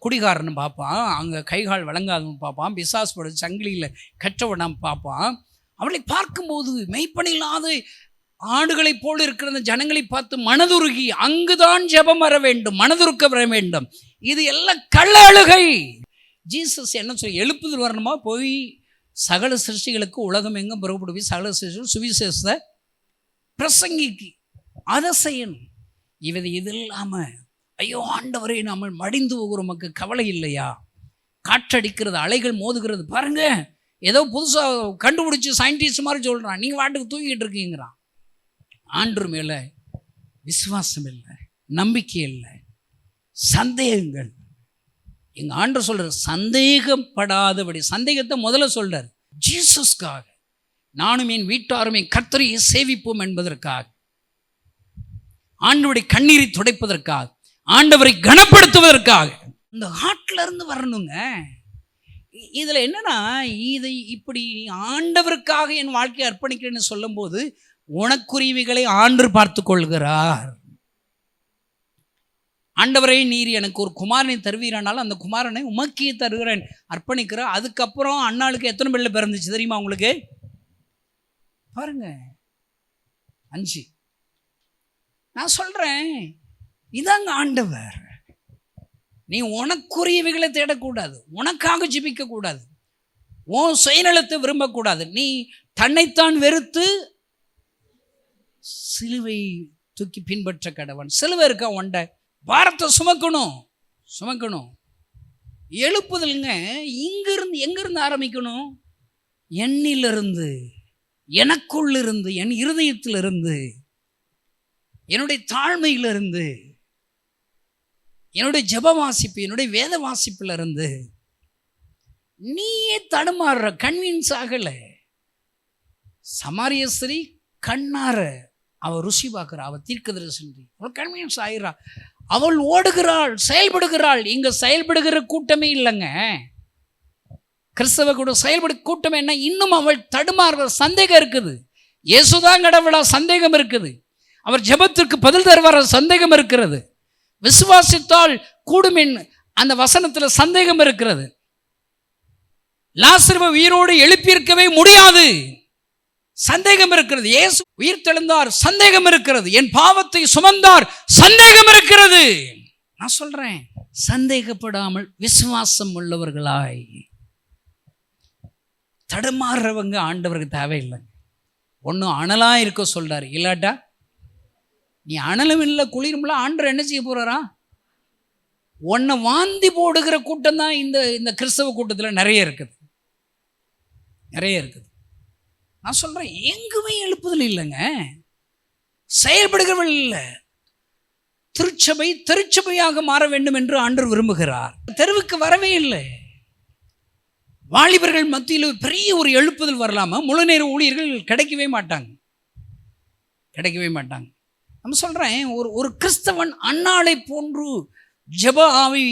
குடிகாரன்னு பார்ப்பான், அங்கே கைகால் வழங்காதவன் பார்ப்பான், பிசாசு பட சங்கிலியில் கற்றவனாம் பார்ப்பான். அவளை பார்க்கும்போது மெய்ப்பனில்லாத ஆடுகளைப் போல் இருக்கிற அந்த ஜனங்களை பார்த்து மனதுருகி அங்குதான் ஜெபம் வர வேண்டும், மனதுருக்க வர வேண்டும். இது எல்லாம் கள்ள அழுகை. ஜீசஸ் என்ன சொல்லி எழுப்புதல் வரணுமா? போய் சகல சிருஷ்டிகளுக்கு உலகம் எங்கும் புறப்படுவி சகல சிருஷ்டிகள் சுவிசேஷத்தை பிரசங்கிக்கு, அதை செய்யணும். இது இல்லாமல் ஐயோ ஆண்டவரே நம்ம மடிந்து போகிற மக்கள் கவலை இல்லையா? காற்றடிக்கிறது, அலைகள் மோதுகிறது பாருங்க, ஏதோ புதுசாக கண்டுபிடிச்சி சயின்டிஸ்ட் மாதிரி சொல்கிறான், நீங்கள் வாட்டுக்கு தூங்கிட்டு இருக்கீங்கிறான். ஆண்டவர் மேலே விசுவாசம் இல்லை, நம்பிக்கை இல்லை, சந்தேகங்கள். எங்கள் ஆண்டவர் சொல்கிறார் சந்தேகப்படாதபடி. சந்தேகத்தை முதல்ல சொல்கிறார். ஜீசஸ்க்காக நானும் என் வீட்டாரும் என் கர்த்தரையை சேவிப்போம் என்பதற்காக, ஆண்டவருடைய கண்ணீரை துடைப்பதற்காக, ஆண்டவரை கனப்படுத்துவதற்காக இந்த ஹார்ட்ல இருந்து வரணுங்க. இதில் என்னன்னா, இதை இப்படி ஆண்டவருக்காக என் வாழ்க்கையை அர்ப்பணிக்கிறேன்னு சொல்லும்போது உனக்குரியவைகளை ஆண்டவர் பார்த்து கொள்கிறார். ஆண்டவரே நீர் எனக்கு ஒரு குமாரனை தருவீரானாலும் அந்த குமாரனை உமக்கே தருகிறேன் அர்ப்பணிக்கிறேன். அதுக்கப்புறம் அண்ணாளுக்கு எத்தனை பிள்ளை பிறந்துச்சு தெரியுமா உங்களுக்கு? பாருங்க, 5. நான் சொல்கிறேன், இதாங்க ஆண்டவர். நீ உனக்குரியவைகளை தேடக்கூடாது, உனக்காக ஜெபிக்கக்கூடாது, உன் சுயநலத்தை விரும்பக்கூடாது. நீ தன்னைத்தான் வெறுத்து சிலுவை தூக்கி பின்பற்ற கடவன். சிலுவை இருக்கா ஒண்டை, பாரத்தை சுமக்கணும். எழுப்புதல்ங்க இங்கிருந்து எங்கிருந்து ஆரம்பிக்கணும்? என்னிலிருந்து, எனக்குள்ளிருந்து, என் இருதயத்திலிருந்து, என்னுடைய தாழ்மையிலிருந்து, என்னுடைய ஜெப வாசிப்பு, என்னுடைய வேத வாசிப்புல இருந்து. நீயே தடுமாறுற, கன்வின்ஸ் ஆகலை. சமாரிய ஸ்திரீ கண்ணார அவள் ருசி பார்க்குறா, அவள் தீர்க்கதரிசி, அவள் கன்வின்ஸ் ஆகிறா, அவள் ஓடுகிறாள், செயல்படுகிறாள். இங்க செயல்படுகிற கூட்டமே இல்லைங்க. கிறிஸ்தவ கூட செயல்படு கூட்டம் என்ன? இன்னும் அவள் தடுமாறுற சந்தேகம் இருக்குது. இயேசுதான் கடவுளா? சந்தேகம் இருக்குது. அவர் ஜெபத்திற்கு பதில் தருவார? சந்தேகம் இருக்கிறது. விசுவாசித்தால் கூடுமின் அந்த வசனத்தில் சந்தேகம் இருக்கிறது. லாசருவை உயிரோடு எழுப்பியிருக்கவே முடியாது, சந்தேகம் இருக்கிறது. இயேசு உயிர் தெழுந்தார், சந்தேகம் இருக்கிறது. என் பாவத்தை சுமந்தார், சந்தேகம் இருக்கிறது. நான் சொல்றேன், சந்தேகப்படாமல் விசுவாசம் உள்ளவர்களாய் தடுமாறுறவங்க ஆண்டவருக்கு தேவையில்லை. ஒன்றும் அனலா இருக்க சொல்றாரு, இல்லாட்டா நீ அனலும் இல்லை குளிரும்ல, ஆண்டவர் என்ன செய்ய போறாரா? உன்னை வாந்தி போடுகிற கூட்டம் தான் இந்த கிறிஸ்தவ கூட்டத்தில் நிறைய இருக்குது. நான் சொல்றேன், எங்குமே எழுப்புதல் இல்லைங்க, செயல்படுகிறவர்கள் இல்லை. திருச்சபை திருச்சபையாக மாற வேண்டும் என்று ஆண்டவர் விரும்புகிறார். தெருவுக்கு வரவே இல்லை. வாலிபர்கள் மத்தியில் பெரிய ஒரு எழுப்புதல் வரலாமா? முழு நேர ஊழியர்கள் கிடைக்கவே மாட்டாங்க. நம்ம சொல்றேன், ஒரு கிறிஸ்தவன் அன்னாளை போன்று ஜெப ஆவி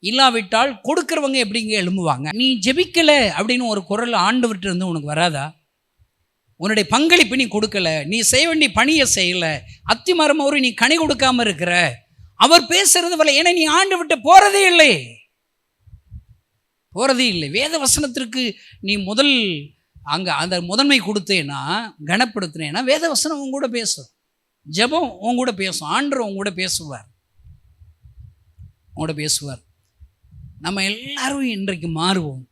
இல்லாவிட்டால் கொடுக்கிறவங்க எப்படிங்க எழும்புவாங்க? நீ ஜெபிக்கல அப்படின்னு ஒரு குரல் ஆண்டவர்கிட்ட இருந்து உனக்கு வராதா? உன்னுடைய பங்களிப்பு நீ கொடுக்கல, நீ செய்ய வேண்டிய பணியை செய்யல, அத்திமரம் அவரு நீ கனி கொடுக்காம இருக்கிற, அவர் பேசுறது வரல. ஏன்னா நீ ஆண்டவர்கிட்ட போறதே இல்லை. வேத வசனத்திற்கு நீ முதல் அங்கே அந்த முதன்மை கொடுத்தேன்னா, கனப்படுத்தினேன்னா வேதவசனம் உங்க கூட பேசும், ஜெபம் உங்க கூட பேசும், ஆண்டவர் உங்க கூட பேசுவார், உங்களோட பேசுவார். நம்ம எல்லாரும் இன்றைக்கு மாறுவோம்,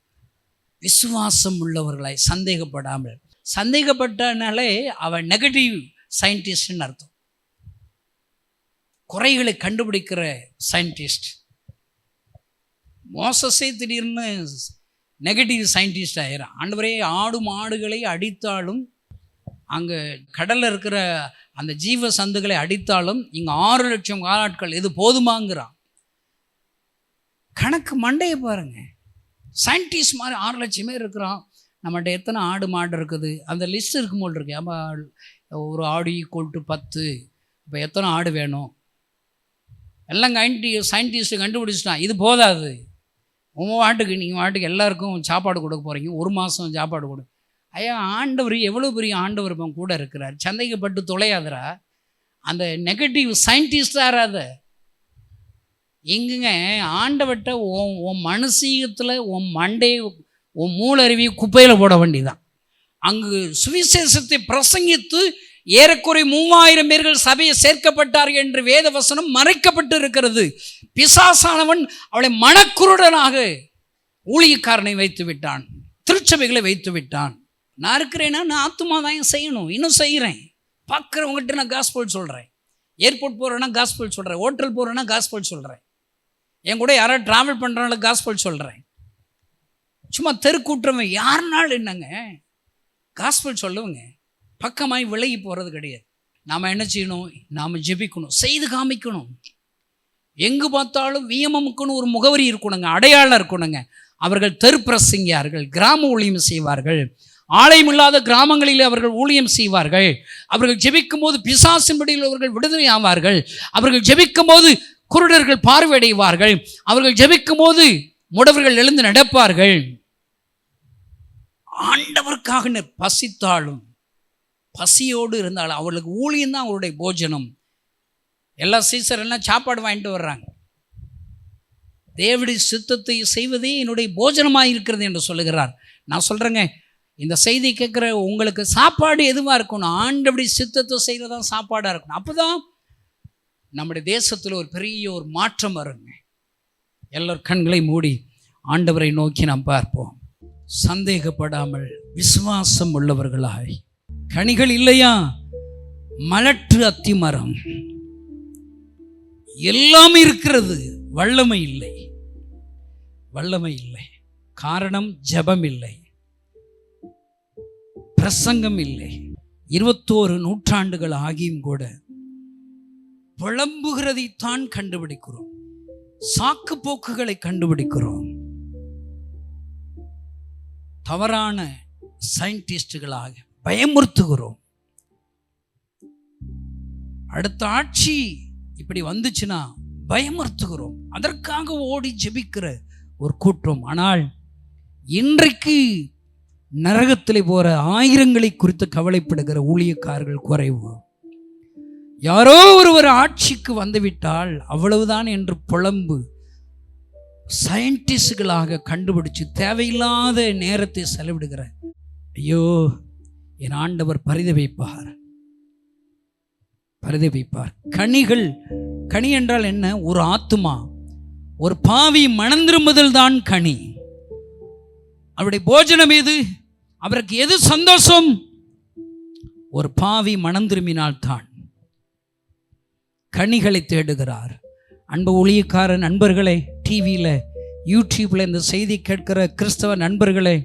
விசுவாசம் உள்ளவர்களாய், சந்தேகப்படாமல். சந்தேகப்பட்டனாலே அவன் நெகட்டிவ் சயின்டிஸ்ட்னு அர்த்தம், குறைகளை கண்டுபிடிக்கிற சயின்டிஸ்ட். மோசஸே திடீர்னு நெகட்டிவ் சயின்டிஸ்ட் ஆயிரும். ஆண்டவரே, ஆடு மாடுகளை அடித்தாலும், அங்கே கடலில் இருக்கிற அந்த ஜீவ சந்துகளை அடித்தாலும் இங்கே 6 லட்சம் ஆட்கள் இது போதுமாங்கிறான். கணக்கு மண்டையை பாருங்க. சயின்டிஸ்ட் மாதிரி 6 லட்சம் பேர் இருக்கிறான். நம்மகிட்ட எத்தனை ஆடு மாடு இருக்குது அந்த லிஸ்ட் இருக்கும் போல் இருக்கு. அப்போ ஒரு ஆடு ஈக்குவல் 10, இப்போ எத்தனை ஆடு வேணும் எல்லாம் சயின்டிஸ்ட்டு கண்டுபிடிச்சிட்டான். இது போதாது, உங்கள் வாட்டுக்கு நீங்கள் வாட்டுக்கு எல்லாருக்கும் சாப்பாடு கொடுக்க போகிறீங்க, 1 மாதம் சாப்பாடு கொடு. ஐயா, ஆண்டவர் எவ்வளோ பெரிய ஆண்டவர் கூட இருக்கிறார். சந்தேகப்பட்டு தொலையாதரா. அந்த நெகட்டிவ் சயின்டிஸ்டாராத எங்குங்க ஆண்டவர்கிட்ட உன் மனசீகத்தில் உன் மண்டையை உன் மூளறிவி குப்பையில் போட வேண்டிதான். அங்கு சுவிசேஷத்தை பிரசங்கித்து ஏறக்குறை 3000 பேர்கள் சபையை சேர்க்கப்பட்டார்கள் என்று வேத வசனம் மறைக்கப்பட்டு இருக்கிறது. பிசாசானவன் அவளை மனக்குருடனாக ஊழியக்காரனை வைத்து விட்டான், திருச்சபைகளை வைத்து விட்டான். நான் இருக்கிறேன்னா நான் ஆத்துமா தான் செய்யணும், இன்னும் செய்கிறேன். பார்க்குறவங்ககிட்ட நான் காஸ்பல் சொல்கிறேன், ஏர்போர்ட் போகிறேன்னா காஸ்பல் சொல்கிறேன், ஹோட்டல் போகிறேன்னா காஸ்பல் சொல்கிறேன், என் கூட யாராவது ட்ராவல் பண்ணுறனால காஸ்பல் சொல்கிறேன். சும்மா தெருக்கூட்டுறவன் யாருனாலும் என்னங்க காஸ்பல் சொல்லுவங்க, பக்கமாய் விலகி போகிறது கிடையாது. நாம் என்ன செய்யணும்? நாம் ஜெபிக்கணும், செய்து காமிக்கணும். எங்கு பார்த்தாலும் விஎம்எம்க்குன்னு ஒரு முகவரி இருக்கணுங்க, அடையாளம் இருக்கணுங்க. அவர்கள் தெருப்பிரசங்கியார்கள், கிராம ஊழியம் செய்வார்கள், ஆலயம் இல்லாத கிராமங்களில் அவர்கள் ஊழியம் செய்வார்கள். அவர்கள் ஜெபிக்கும் போது பிசாசின்படியில் அவர்கள் விடுதலை ஆவார்கள். அவர்கள் ஜெபிக்கும் போது குருடர்கள் பார்வையடைவார்கள். அவர்கள் ஜெபிக்கும் போது முடவர்கள் எழுந்து நடப்பார்கள். ஆண்டவருக்காக பசித்தாலும் பசியோடு இருந்தாலும் அவர்களுக்கு ஊழியம் தான் அவருடைய போஜனம். எல்லா சீசர் எல்லாம் சாப்பாடு வாங்கிட்டு வர்றாங்க. தேவனுடைய சித்தத்தை செய்வதே என்னுடைய போஜனமாக இருக்கிறது என்று சொல்லுகிறார். நான் சொல்கிறேங்க, இந்த செய்தி கேட்குற உங்களுக்கு சாப்பாடு எதுவாக இருக்கணும்? ஆண்டவருடைய சித்தத்தை செய்கிறதான் சாப்பாடாக இருக்கணும். அப்போ தான் நம்முடைய தேசத்தில் ஒரு பெரிய ஒரு மாற்றம் வருங்க. எல்லோரும் கண்களை மூடி ஆண்டவரை நோக்கி நாம் பார்ப்போம். சந்தேகப்படாமல் விசுவாசம் உள்ளவர்களாய். கனிகள் இல்லையா? மலட்டு அத்திமரம் எல்லாம் இருக்கிறது, வல்லமை இல்லை, வல்லமை இல்லை. காரணம் ஜெபம் இல்லை, பிரசங்கம் இல்லை. 21 நூற்றாண்டுகள் ஆகியும் கூட புலம்புகிறதைத்தான் கண்டுபிடிக்கிறோம், சாக்கு போக்குகளை கண்டுபிடிக்கிறோம். தவறான சயின்டிஸ்டுகளாக பயமுறுத்துகிறோம். அடுத்த ஆட்சி இப்படி வந்துச்சுன்னா பயமுறுத்துகிறோம். அதற்காக ஓடி ஜெபிக்கிற ஒரு கூட்டம். ஆனால் இன்றைக்கு நரகத்திலே போற ஆயிரங்களை குறித்து கவலைப்படுகிற ஊழியக்காரர்கள் குறைவு. யாரோ ஒருவர் ஆட்சிக்கு வந்துவிட்டால் அவ்வளவுதான் என்று புலம்பு சயின்டிஸ்டுகளாக கண்டுபிடிச்சு தேவையில்லாத நேரத்தை செலவிடுகிற, ஐயோ என் ஆண்டவர் பரிதபிப்பார், பரிதபிப்பார். கனிகள், கனி என்றால் என்ன? ஒரு ஆத்துமா, ஒரு பாவி மணந்திரும்புதல் தான் கனி. அவருடைய போஜனம் எது? அவருக்கு எது சந்தோஷம்? ஒரு பாவி மணந்திரும்பினால் தான். கனிகளை தேடுகிறார். அன்பு ஊழியக்கார நண்பர்களே, டிவியில் யூடியூப்பில் இந்த செய்தி கேட்கிற கிறிஸ்தவ நண்பர்களே,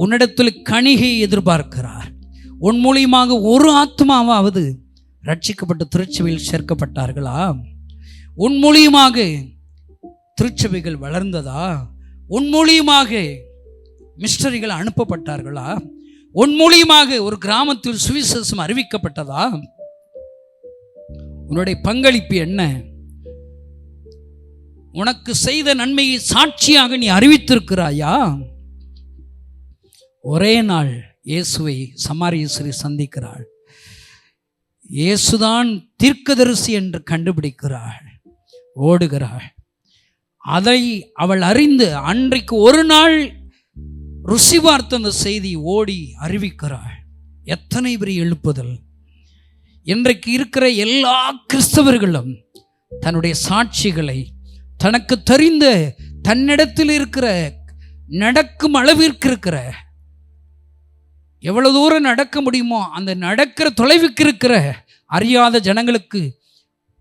உன்னிடத்தில் கனிகை எதிர்பார்க்கிறார். உன் மூலியமாக ஒரு ஆத்மாவாவது ரட்சிக்கப்பட்டு திருச்சபையில் சேர்க்கப்பட்டார்களா? உன் மூலியமாக திருச்சபைகள் வளர்ந்ததா? உன் மூலியமாக மிஸ்டரிகள் அனுப்பப்பட்டார்களா? உன் மூலியமாக ஒரு கிராமத்தில் சுவிசேஷம் அறிவிக்கப்பட்டதா? உன்னுடைய பங்களிப்பு என்ன? உனக்கு செய்த நன்மையை சாட்சியாக நீ அறிவித்திருக்கிறாயா? ஒரே நாள் இயேசுவை சமாரிய ஸ்திரீ சந்திக்கிறாள். இயேசுதான் தீர்க்கதரிசி என்று கண்டுபிடிக்கிறாள், ஓடுகிறாள். அதை அவள் அறிந்து அன்றைக்கு ஒரு நாள் ருசி பார்த்த அந்த செய்தி ஓடி அறிவிக்கிறாள். எத்தனை பெரிய எழுப்புதல்! இன்றைக்கு இருக்கிற எல்லா கிறிஸ்தவர்களும் தன்னுடைய சாட்சிகளை தனக்கு தெரிந்த தன்னிடத்தில் இருக்கிற நடக்கும் அளவிற்கு இருக்கிற எவ்வளவு தூரம் நடக்க முடியுமோ அந்த நடக்கிற தொலைவுக்கு இருக்கிற அறியாத ஜனங்களுக்கு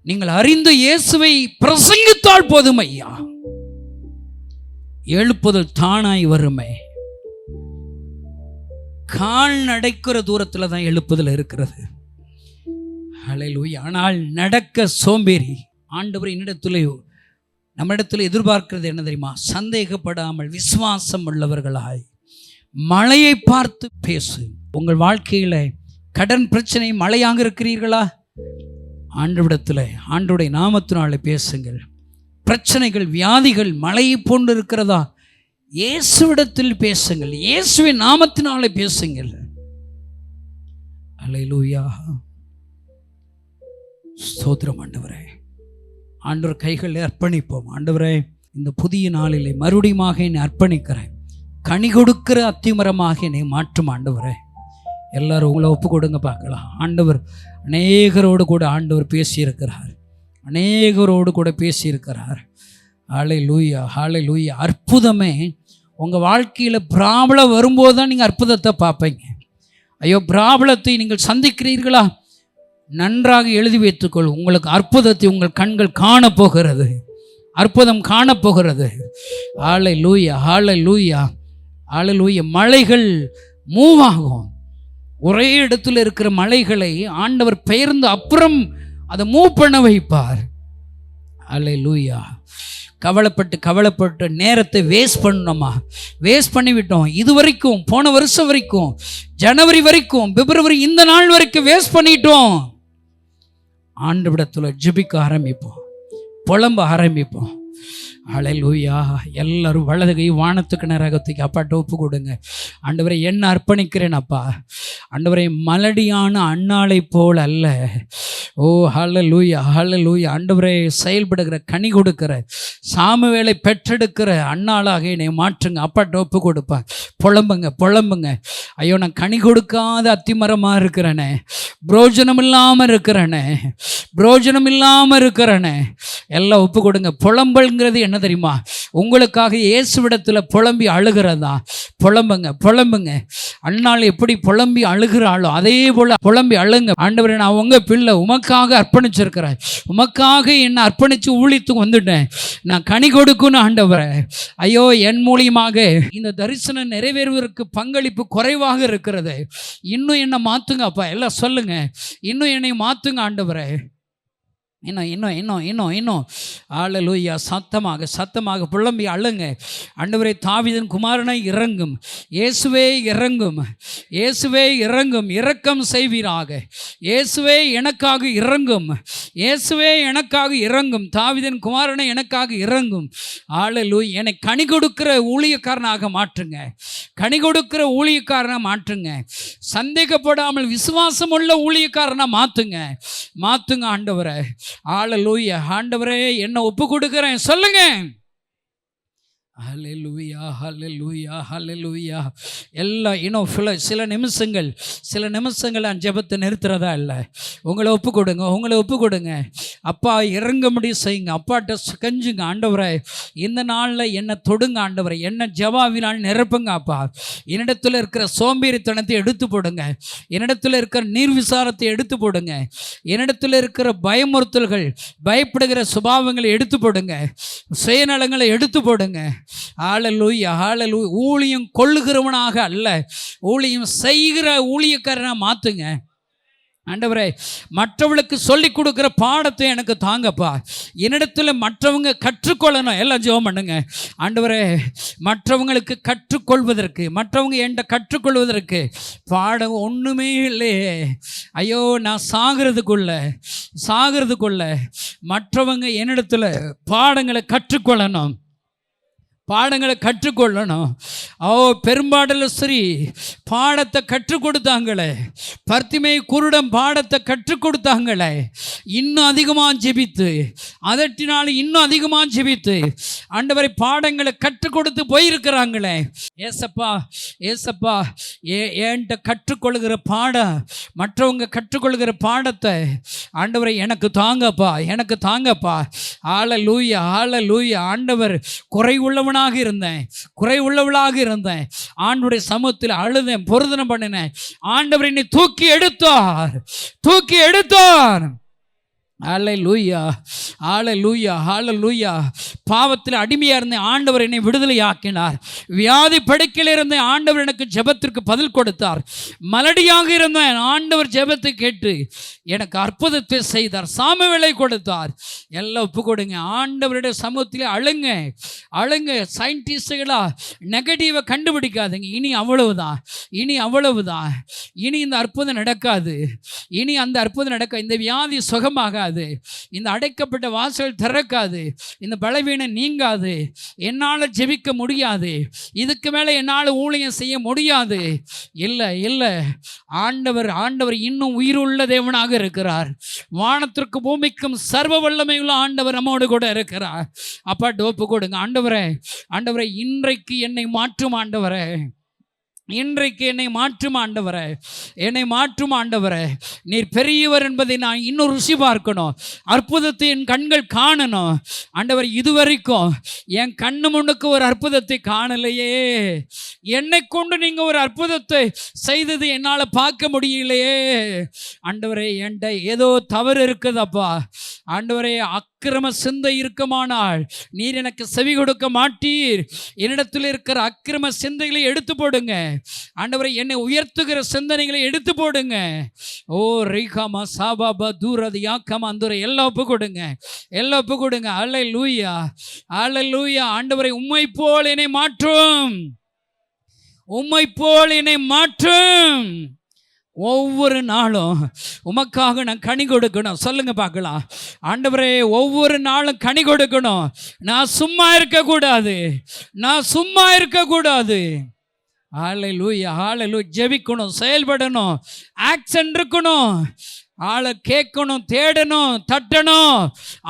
நீங்கள் அறிந்த இயேசுவை பிரசங்கித்தால் போதும் ஐயா, எழுப்புதல் தானாய் வருமே. கால் நடக்கிற தூரத்தில் தான் எழுப்புதல் இருக்கிறது. ஹல்லேலூயா. ஆனால் நடக்க சோம்பேறி. ஆண்டவர் என்னிடத்தில் நம்மிடத்தில் எதிர்பார்க்கிறது என்ன தெரியுமா? சந்தேகப்படாமல் விசுவாசம் உள்ளவர்களாய் மழையை பார்த்து பேசு. உங்கள் வாழ்க்கையில் கடன் பிரச்சனை மழையாக இருக்கிறீர்களா? ஆண்டவிடத்தில் ஆண்டோடைய நாமத்தினாலே பேசுங்கள். பிரச்சனைகள் வியாதிகள் மழையை போன்று இருக்கிறதா? இயேசுவிடத்தில் பேசுங்கள். இயேசுவின் நாமத்தினாலே பேசுங்கள். அல்லேலூயா. ஸ்தோத்திரம் ஆண்டவரே. ஆண்டவர் கைகளில் அர்ப்பணிப்போம். ஆண்டவரே, இந்த புதிய நாளிலே மறுபடியுமாக என்னை அர்ப்பணிக்கிறேன். கனி கொடுக்கிற அத்திமரமாக என்னை மாற்றும் ஆண்டவரே. எல்லாரும் உங்களை ஒப்பு கொடுங்க பார்க்கலாம். ஆண்டவர் அநேகரோடு கூட ஆண்டவர் பேசியிருக்கிறார். அநேகரோடு கூட பேசியிருக்கிறார். ஹல்லேலூயா, ஹல்லேலூயா. அற்புதமே உங்கள் வாழ்க்கையில் பிராபலம் வரும்போது தான் நீங்கள் அற்புதத்தை பார்ப்பீங்க. ஐயோ, பிராபலத்தை நீங்கள் சந்திக்கிறீர்களா? நன்றாக எழுதி வைத்துக்கொள். உங்களுக்கு அற்புதத்தை உங்கள் கண்கள் காணப்போகிறது. அற்புதம் காணப்போகிறது. ஹல்லேலூயா, ஹல்லேலூயா, ஹல்லேலூயா. மலைகள் மூவ் ஆகும். ஒரே இடத்துல இருக்கிற மலைகளை ஆண்டவர் பெயர்ந்து அப்புறம் அதை மூவ் பண்ண வைப்பார். ஹல்லேலூயா. கவலைப்பட்டு நேரத்தை வேஸ்ட் பண்ணணுமா? வேஸ்ட் பண்ணிவிட்டோம். இது வரைக்கும், போன வருஷம் வரைக்கும், ஜனவரி வரைக்கும், பிப்ரவரி, இந்த நாள் வரைக்கும் வேஸ்ட் பண்ணிட்டோம். ஆண்டவரிடத்தில் ஜெபிக்க ஆரம்பிப்போம். புலம்ப ஆரம்பிப்போம். ஹல்லேலூயா. எல்லாரும் வலது கை வானத்துக்கு நேரத்துக்கு அப்பாட்ட ஒப்பு கொடுங்க. ஆண்டவரை என்ன அர்ப்பணிக்கிறேன் அப்பா. ஆண்டவரை மலடியான அன்னாளை போல் அல்ல. ஓ ஹல்லேலூயா, ஹல்லேலூயா. ஆண்டவரை செயல்படுகிற கனி கொடுக்கிற சாமுவேலை பெற்றெடுக்கிற அன்னாளாக என்னை மாற்றுங்க. அப்பாட்ட ஒப்பு கொடுப்பா. புலம்புங்க. ஐயோ, நான் கனி கொடுக்காத அத்திமரமாக இருக்கிறேனே, புரோஜனம் இல்லாமல் இருக்கிறேனே. எல்லாம் ஒப்பு கொடுங்க. புலம்பல்ங்கிறது என்ன தெரியுமா? உங்களுக்காக இயேசுவிடத்தில் புலம்பி அழுகிறதா? புலம்புங்க. அன்னாள் எப்படி புலம்பி அழுகிறாளோ அதே போல புலம்பி அழுங்க. ஆண்டவரே, நான் உங்க பிள்ளை, உமக்காக அர்ப்பணிச்சிருக்கிறேன். உமக்காக என்னை அர்ப்பணித்து ஊழித்து வந்துட்டேன். நான் கனி கொடுக்கணும் ஆண்டவரே. ஐயோ, என் மூலியமாக இந்த தரிசனம் நிறைவேறுவதற்கு பங்களிப்பு குறைவாக இருக்கிறது. இன்னும் என்னை மாத்துங்க அப்பா. எல்லாம் சொல்லுங்க, இன்னும் என்னை மாத்துங்க ஆண்டவரே. இன்னும் ஹல்லேலூயா. சத்தமாக புலம்பி அழுங்க. ஆண்டவரே, தாவீதின் குமாரனை இறங்கும். இயேசுவே இறங்கும். இரக்கம் செய்வீராக. இயேசுவே எனக்காக இறங்கும். தாவீதின் குமாரனை எனக்காக இறங்கும். ஹல்லேலூயா. என்னை கனி கொடுக்கிற ஊழியக்காரனாக மாற்றுங்க. சந்தேகப்படாமல் விசுவாசம் உள்ள ஊழியக்காரனா மாத்துங்க ஆண்டவரே. ஹல்லேலூயா. ஆண்டவரே, என்ன ஒப்பு கொடுக்கிறேன் சொல்லுங்க. ஹல்லேலூயா, ஹல்லேலூயா, ஹல்லேலூயா. எல்லாம் சில நிமிஷங்கள் நான் ஜெபத்தை நிறுத்துறதா இல்லை. உங்களை ஒப்பு கொடுங்க. அப்பா, இறங்க முடியும் செய்யுங்க. அப்பாட்ட கெஞ்சுங்க. ஆண்டவரே, இந்த நாளில் என்னை தொடுங்க ஆண்டவரை. என்ன ஜெபாவினால் நிரப்புங்க அப்பா. என்னிடத்தில் இருக்கிற சோம்பேறித்தனத்தை எடுத்து போடுங்க. என்னிடத்தில் இருக்கிற நீர்விசாரத்தை எடுத்து போடுங்க. என்னிடத்தில் இருக்கிற பயமுறுத்தல்கள், பயப்படுகிற சுபாவங்களை எடுத்து போடுங்க. சுயநலங்களை எடுத்து போடுங்க. ஹல்லேலூயா, ஹல்லேலூயா. ஊழியம் கொள்ளுகிறவனாக அல்ல, ஊழியம் செய்கிற ஊழியக்காரனா மாத்துங்க ஆண்டவரே. மற்றவர்களுக்கு சொல்லிக் கொடுக்குற பாடத்தை எனக்கு தாங்கப்பா. என்னிடத்தில் மற்றவங்க கற்றுக்கொள்ளணும். எல்லாம் ஜெபம் பண்ணுங்க. ஆண்டவரே, மற்றவங்களுக்கு கற்றுக்கொள்வதற்கு, மற்றவங்க என்கிட்ட கற்றுக்கொள்வதற்கு பாடம் ஒன்றுமே இல்லையே. ஐயோ, நான் சாகிறதுக்குள்ள மற்றவங்க என்னிடத்தில் பாடங்களை கற்றுக்கொள்ளணும். பாடங்களை கற்றுக்கொள்ளணும். பெரும்பாடல ஸ்ரீ பாடத்தை கற்றுக் கொடுத்தாங்களே, பர்த்திமை குருடம் பாடத்தை கற்றுக் கொடுத்தாங்களே, இன்னும் அதிகமாக ஜெபித்து, அதட்டினாலும் இன்னும் அதிகமாக ஜெபித்து ஆண்டவரை பாடங்களை கற்றுக் கொடுத்து போயிருக்கிறாங்களே. ஏசப்பா ஏசப்பா, என்கிட்ட கற்றுக்கொள்கிற பாடம், மற்றவங்க கற்றுக்கொள்கிற பாடத்தை ஆண்டவரை எனக்கு தாங்கப்பா, எனக்கு தாங்கப்பா. ஹல்லேலூயா ஹல்லேலூயா. ஆண்டவர் குறைவுள்ளவனாக இருந்தேன், குறைவுள்ளவளாக இருந்தேன், ஆண்டவருடைய சமூகத்தில் அழுதேன், பொருதனை பண்ணினேன். ஆண்டவர் என்னை தூக்கி எடுத்தார், தூக்கி எடுத்தார். ஹல்லேலூயா ஹல்லேலூயா ஹல்லேலூயா. பாவத்தில் அடிமையாக இருந்தேன், ஆண்டவர் என்னை விடுதலை ஆக்கினார். வியாதி படுக்கையில் இருந்தேன், ஆண்டவர் எனக்கு ஜெபத்திற்கு பதில் கொடுத்தார். மலடியாக இருந்தேன், ஆண்டவர் ஜெபத்தை கேட்டு எனக்கு அற்புதத்தை செய்தார், சாமுவேலை கொடுத்தார். எல்லாம் ஒப்பு கொடுங்க. ஆண்டவருடைய சமூகத்திலே அழுங்க, அழுங்க. சயின்டிஸ்டுகளா நெகட்டிவை கண்டுபிடிக்காதுங்க. இனி அவ்வளவுதான், இனி அவ்வளவுதான், இனி இந்த அற்புதம் நடக்காது, இனி அந்த அற்புதம் நடக்காது. இந்த வியாதி சுகமாக, இந்த அடைக்கப்பட்ட வாசல் திறக்காது, இந்த பலவீனம் நீங்காது, என்னால் ஜெபிக்க முடியாது, இதுக்கு மேலே என்னால் ஊழியம் செய்ய முடியாது. இல்லை இல்லை, ஆண்டவர் ஆண்டவர் இன்னும் உயிருள்ள தேவனாக இருக்கிறார். வானத்திற்கு பூமிக்கும் சர்வ வல்லமையுள்ள ஆண்டவர் நம்மோடு கூட இருக்கிறார். அப்பா டோப்பு கொடுங்க. ஆண்டவரே ஆண்டவரே, இன்றைக்கு என்னை மாற்றும் ஆண்டவரே, இன்றைக்கு என்னை மாற்றும் ஆண்டவரே, என்னை மாற்றும் ஆண்டவரே. நீர் பெரியவர் என்பதை நான் இன்னும் ருசி பார்க்கணும், அற்புதத்தை என் கண்கள் காணணும் ஆண்டவர். இதுவரைக்கும் என் கண்ணு முன்னுக்கு ஒரு அற்புதத்தை காணலையே, என்னை கொண்டு நீங்கள் ஒரு அற்புதத்தை செய்தது என்னால் பார்க்க முடியலையே ஆண்டவரே. என்கிட்ட ஏதோ தவறு இருக்குதப்பா ஆண்டவரே. அக்கிரம சிந்தை இருக்குமானால் நீர் எனக்கு செவி கொடுக்க மாட்டீர். என்னிடத்தில் இருக்கிற அக்கிரம சிந்தைகளை எடுத்து போடுங்க ஆண்டவரை. என்னை உயர்த்துகிற சிந்தனைகளை எடுத்து போடுங்க. ஓ ரீகாமா சாபாபா தூரது யாக்கமா அந்துரை எல்லாம் ஒப்பு கொடுங்க, எல்லாம் ஒப்பு கொடுங்க. ஹல்லேலூயா ஹல்லேலூயா. ஆண்டவரை, உம்மை போல் என்னை மாற்றும், உம்மை போல் என்னை மாற்றும். ஒவ்வொரு நாளும் உமக்காக நான் கனி கொடுக்கணும். சொல்லுங்க பார்க்கலாம். ஆண்டவரே, ஒவ்வொரு நாளும் கனி கொடுக்கணும். நான் சும்மா இருக்கக்கூடாது, நான் சும்மா இருக்கக்கூடாது. ஹல்லேலூயா ஹல்லேலூயா. ஜெபிக்கணும், செயல்படணும், ஆக்ஷன் இருக்கணும், ஆளை கேட்கணும், தேடணும், தட்டணும்.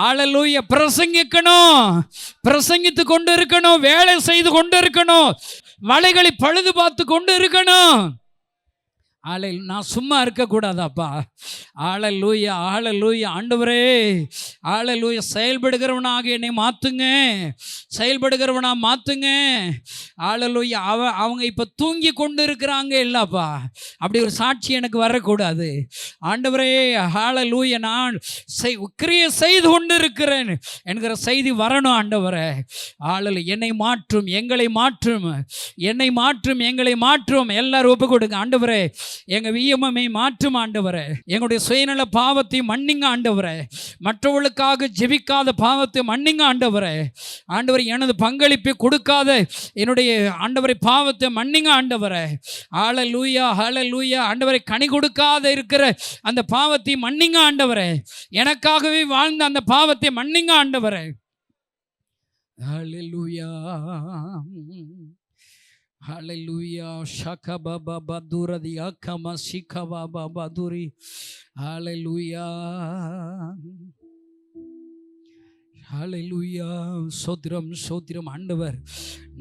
ஹல்லேலூயா. பிரசங்கிக்கணும், பிரசங்கித்து கொண்டு இருக்கணும், வேலை செய்து கொண்டு இருக்கணும், வலைகளை பழுது பார்த்து கொண்டு இருக்கணும். நான் சும்மா இருக்கக்கூடாதாப்பா. ஹல்லேலூயா ஹல்லேலூயா. ஆண்டவரே ஹல்லேலூயா. செயல்படுகிறவனாக என்னை மாற்றுங்க, செயல்படுகிறவனாக மாற்றுங்க. ஹல்லேலூயா. அவங்க இப்போ தூங்கி கொண்டு இருக்கிறாங்க இல்லப்பா, அப்படி ஒரு சாட்சி எனக்கு வரக்கூடாது ஆண்டவரே. ஹல்லேலூயா. நான் கிரியை செய்து கொண்டு இருக்கிறேன் என்கிற செய்தி வரணும் ஆண்டவரே. ஹல்லேலூயா. என்னை மாற்றும், எங்களை மாற்றும், என்னை மாற்றும், எங்களை மாற்றும். எல்லாரும் ஒப்பு கொடுங்க. ஆண்டவரே, எங்க வியமமை மாற்றும் ஆண்டவரே. எங்களுடைய சுயநல பாவத்தை மன்னிங்க ஆண்டவரே. மற்றவர்களுக்காக ஜெபிக்காத பாவத்தை மன்னிங்க ஆண்டவரே. ஆண்டவரே, எனது பங்களிப்பை கொடுக்காத என்னுடைய ஆண்டவரை பாவத்தை மன்னிங்க ஆண்டவரே. ஹல்லேலூயா ஹல்லேலூயா. ஆண்டவரை, கனி கொடுக்காத இருக்கிற அந்த பாவத்தை மன்னிங்க ஆண்டவரே. எனக்காகவே வாழ்ந்த அந்த பாவத்தை மன்னிங்க ஆண்டவரே. ஹல்லேலூயா ஹல்லேலூயா. ஷகபபா பதுரதி அகம சிகபபா பதுரி. ஹல்லேலூயா ஹல்லேலூயா. சோத்திரம் சோத்திரம். ஆண்டவர்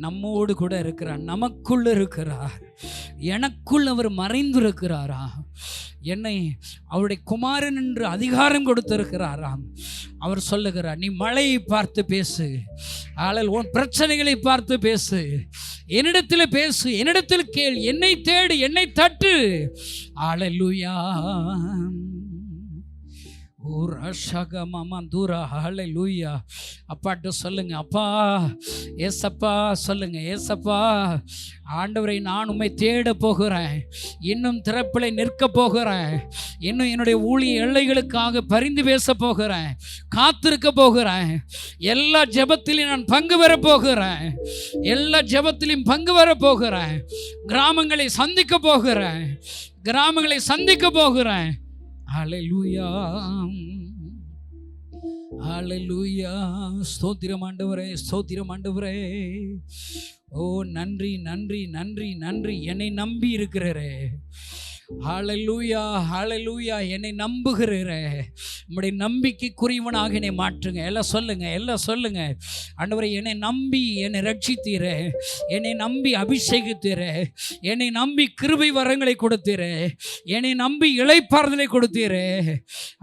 நம்மோடு கூட இருக்கிறார், நமக்குள்ள இருக்கிறார், எனக்குள் அவர் மறைந்திருக்கிறாரா. என்னை அவருடைய குமாரன் என்று அதிகாரம் கொடுத்திருக்கிறாராம். அவர் சொல்லுகிறார், நீ மழையை பார்த்து பேசு, உன் பிரச்சனைகளை பார்த்து பேசு, என்னிடத்தில் பேசு, என்னிடத்தில் கேள், என்னை தேடு, என்னை தட்டு. ஹல்லேலூயா. ஹல்லேலூயா. அப்பாட்ட சொல்லுங்க, அப்பா ஏசப்பா சொல்லுங்க, ஏசப்பா ஆண்டவரை, நான் உம்மை தேட போகிறேன், இன்னும் திறப்பிலை நிற்க போகிறேன், இன்னும் என்னுடைய ஊழிய எல்லைகளுக்காக பரிந்து பேச போகிறேன், காத்திருக்க போகிறேன், எல்லா ஜெபத்திலையும் நான் பங்கு பெற போகிறேன், எல்லா ஜெபத்திலையும் பங்கு பெற போகிறேன், கிராமங்களை சந்திக்க போகிறேன், கிராமங்களை சந்திக்க போகிறேன். ஹல்லேலூயா ஹல்லேலூயா. ஸ்தோத்திரம் ஆண்டவரே, ஸ்தோத்திரம் ஆண்டவரே. ஓ நன்றி நன்றி நன்றி நன்றி. என்னை நம்பி இருக்கிறாரே. ஹல்லேலூயா ஹல்லேலூயா. என்னை நம்புகிறீரே. உம்முடைய நம்பிக்கைக்குரியவனாக என்னை மாற்றுங்க. எல்லாம் சொல்லுங்க, எல்லாம் சொல்லுங்க. ஆண்டவரே, என்னை நம்பி என்னை ரட்சித்தீரே, என்னை நம்பி அபிஷேகித்தீரே, என்னை நம்பி கிருபை வரங்களை கொடுத்தீரே, என்னை நம்பி இளைப்பாறுதலை கொடுத்தீரே.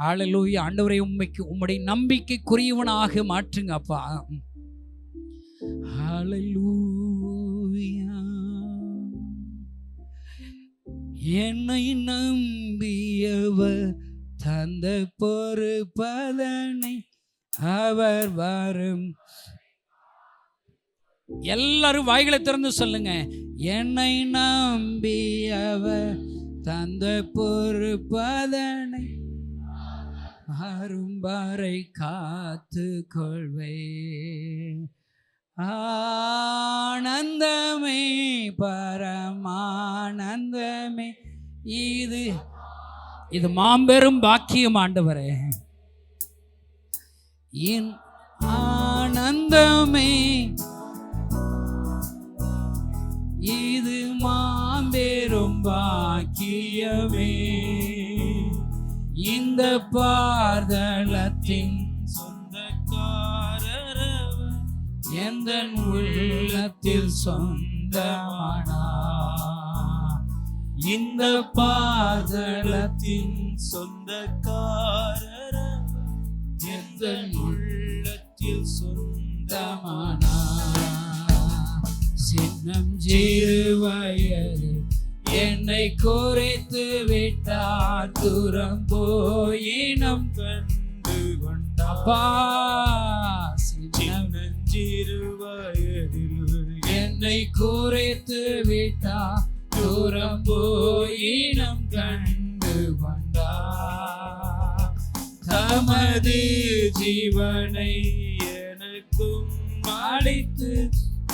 ஹல்லேலூயா. ஆண்டவரே, உம்முடைய நம்பிக்கைக்குரியவனாக மாற்றுங்க அப்பா. ஹல்லேலூயா. என்னை நம்பியவர் தந்த பொறுப்பதனை அவர் வரும். எல்லாரும் வாய்களை திறந்து சொல்லுங்க. என்னை நம்பியவர் தந்த பொறுப்பதனை வரும் வரை காத்து கொள்வேன். ஆனந்தமே பரமானந்தமே. இது மாபெரும் பாக்கியம் ஆண்டவரே. என் ஆனந்தமே இது மாபெரும் பாக்கியமே. இந்த பார்தலத்தின் எந்த உள்ளத்தில் சொந்தமானா. இந்த பாதலத்தின் சொந்தக்காரர் எந்த உள்ளத்தில் சொந்தமானா. சின்னம் சிறுவயது என்னை குறைத்து விட்டார். தூரம் போயினம் கண்டு கொண்டப்பா. சிறுவயதில் என்னை குறைத்து விட்டார். தூரம் போயினம் கண்டு கொண்டார். தமது ஜீவனை எனக்கும் அளித்து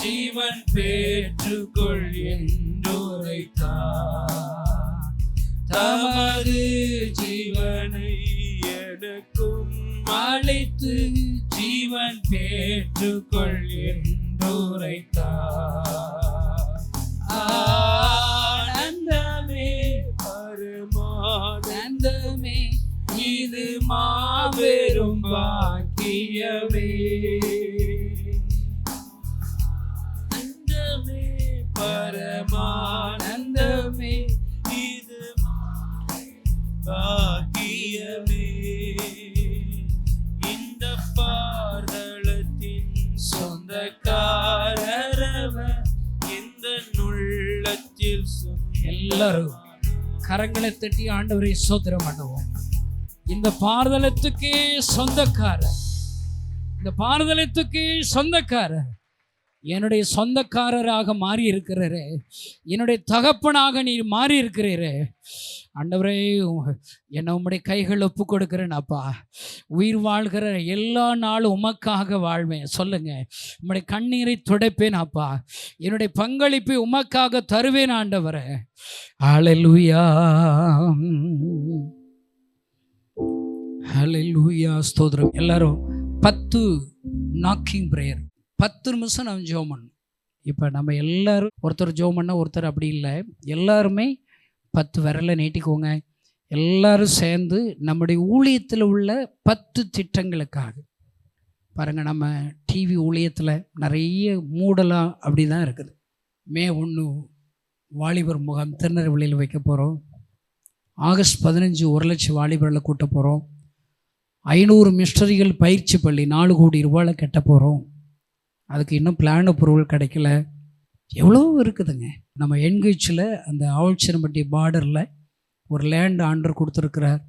ஜீவன் பெற்றுக்கொள் என்றுரைத்தார். தமது ஜீவனை எனக்கும் அளித்து ஜீவன் பெற்றுக்கொள் என்றுரைத்தார். ஆனந்தமே பரமானந்தமே இது மாபெரும் பாக்கியமே. ஆனந்தமே பரமானந்தமே இது பாக்கியமே. இந்த பார்தலத்தின் சொந்தக்காரர் இந்த உள்ளத்தில். எல்லாரும் கரங்களை தட்டி ஆண்டவரை ஸ்தோத்திரம் பண்ணுவோம். இந்த பார்தலத்துக்கே சொந்தக்காரர், இந்த பார்தலத்துக்கே சொந்தக்காரர், என்னுடைய சொந்தக்காரராக மாறி இருக்கிறாரே, என்னுடைய தகப்பனாக நீர் மாறி இருக்கிறீரே. ஆண்டவரே, என்னை உம்முடைய கைகள் ஒப்பு கொடுக்கிறேன் அப்பா. உயிர் வாழ்கிற எல்லா நாளும் உமக்காக வாழ்வேன். சொல்லுங்க, உம்முடைய கண்ணீரை துடைப்பேன் அப்பா. என்னுடைய பங்களிப்பை உமக்காக தருவேன் ஆண்டவரே. ஹல்லேலூயா ஹல்லேலூயா. ஸ்தோத்திரம். எல்லாரும் 10 நாக்கிங் ப்ரேயர், 10 நிமிஷம் நம்ம ஜெபம் பண்ணணும். இப்போ நம்ம எல்லாரும் ஒருத்தர் ஜெபம் பண்ணால் ஒருத்தர் அப்படி இல்லை, எல்லாருமே 10 விரலை நீட்டிக்கோங்க. எல்லாரும் சேர்ந்து நம்முடைய ஊழியத்தில் உள்ள 10 திட்டங்களுக்காக. பாருங்கள், நம்ம டிவி ஊழியத்தில் நிறைய மூடலாம் அப்படி தான் இருக்குது. மே 1 வாலிபர் முகாம் திருநெல்வேலியில் வைக்க போகிறோம். ஆகஸ்ட் 15 1 லட்சம் வாலிபர்களை கூட்ட போகிறோம். 500 மிஸ்டரிகள் பயிற்சி பள்ளி 4 கோடி ரூபாயில் கட்ட போகிறோம். அதுக்கு இன்னும் பிளான் அப்ரூவல் கிடைக்கல. எவ்வளோ இருக்குதுங்க. நம்ம என்கேஜில் அந்த ஆவல்சனம்பட்டி பார்டரில் ஒரு லேண்ட் ஆண்டர் கொடுத்துருக்கிறார்.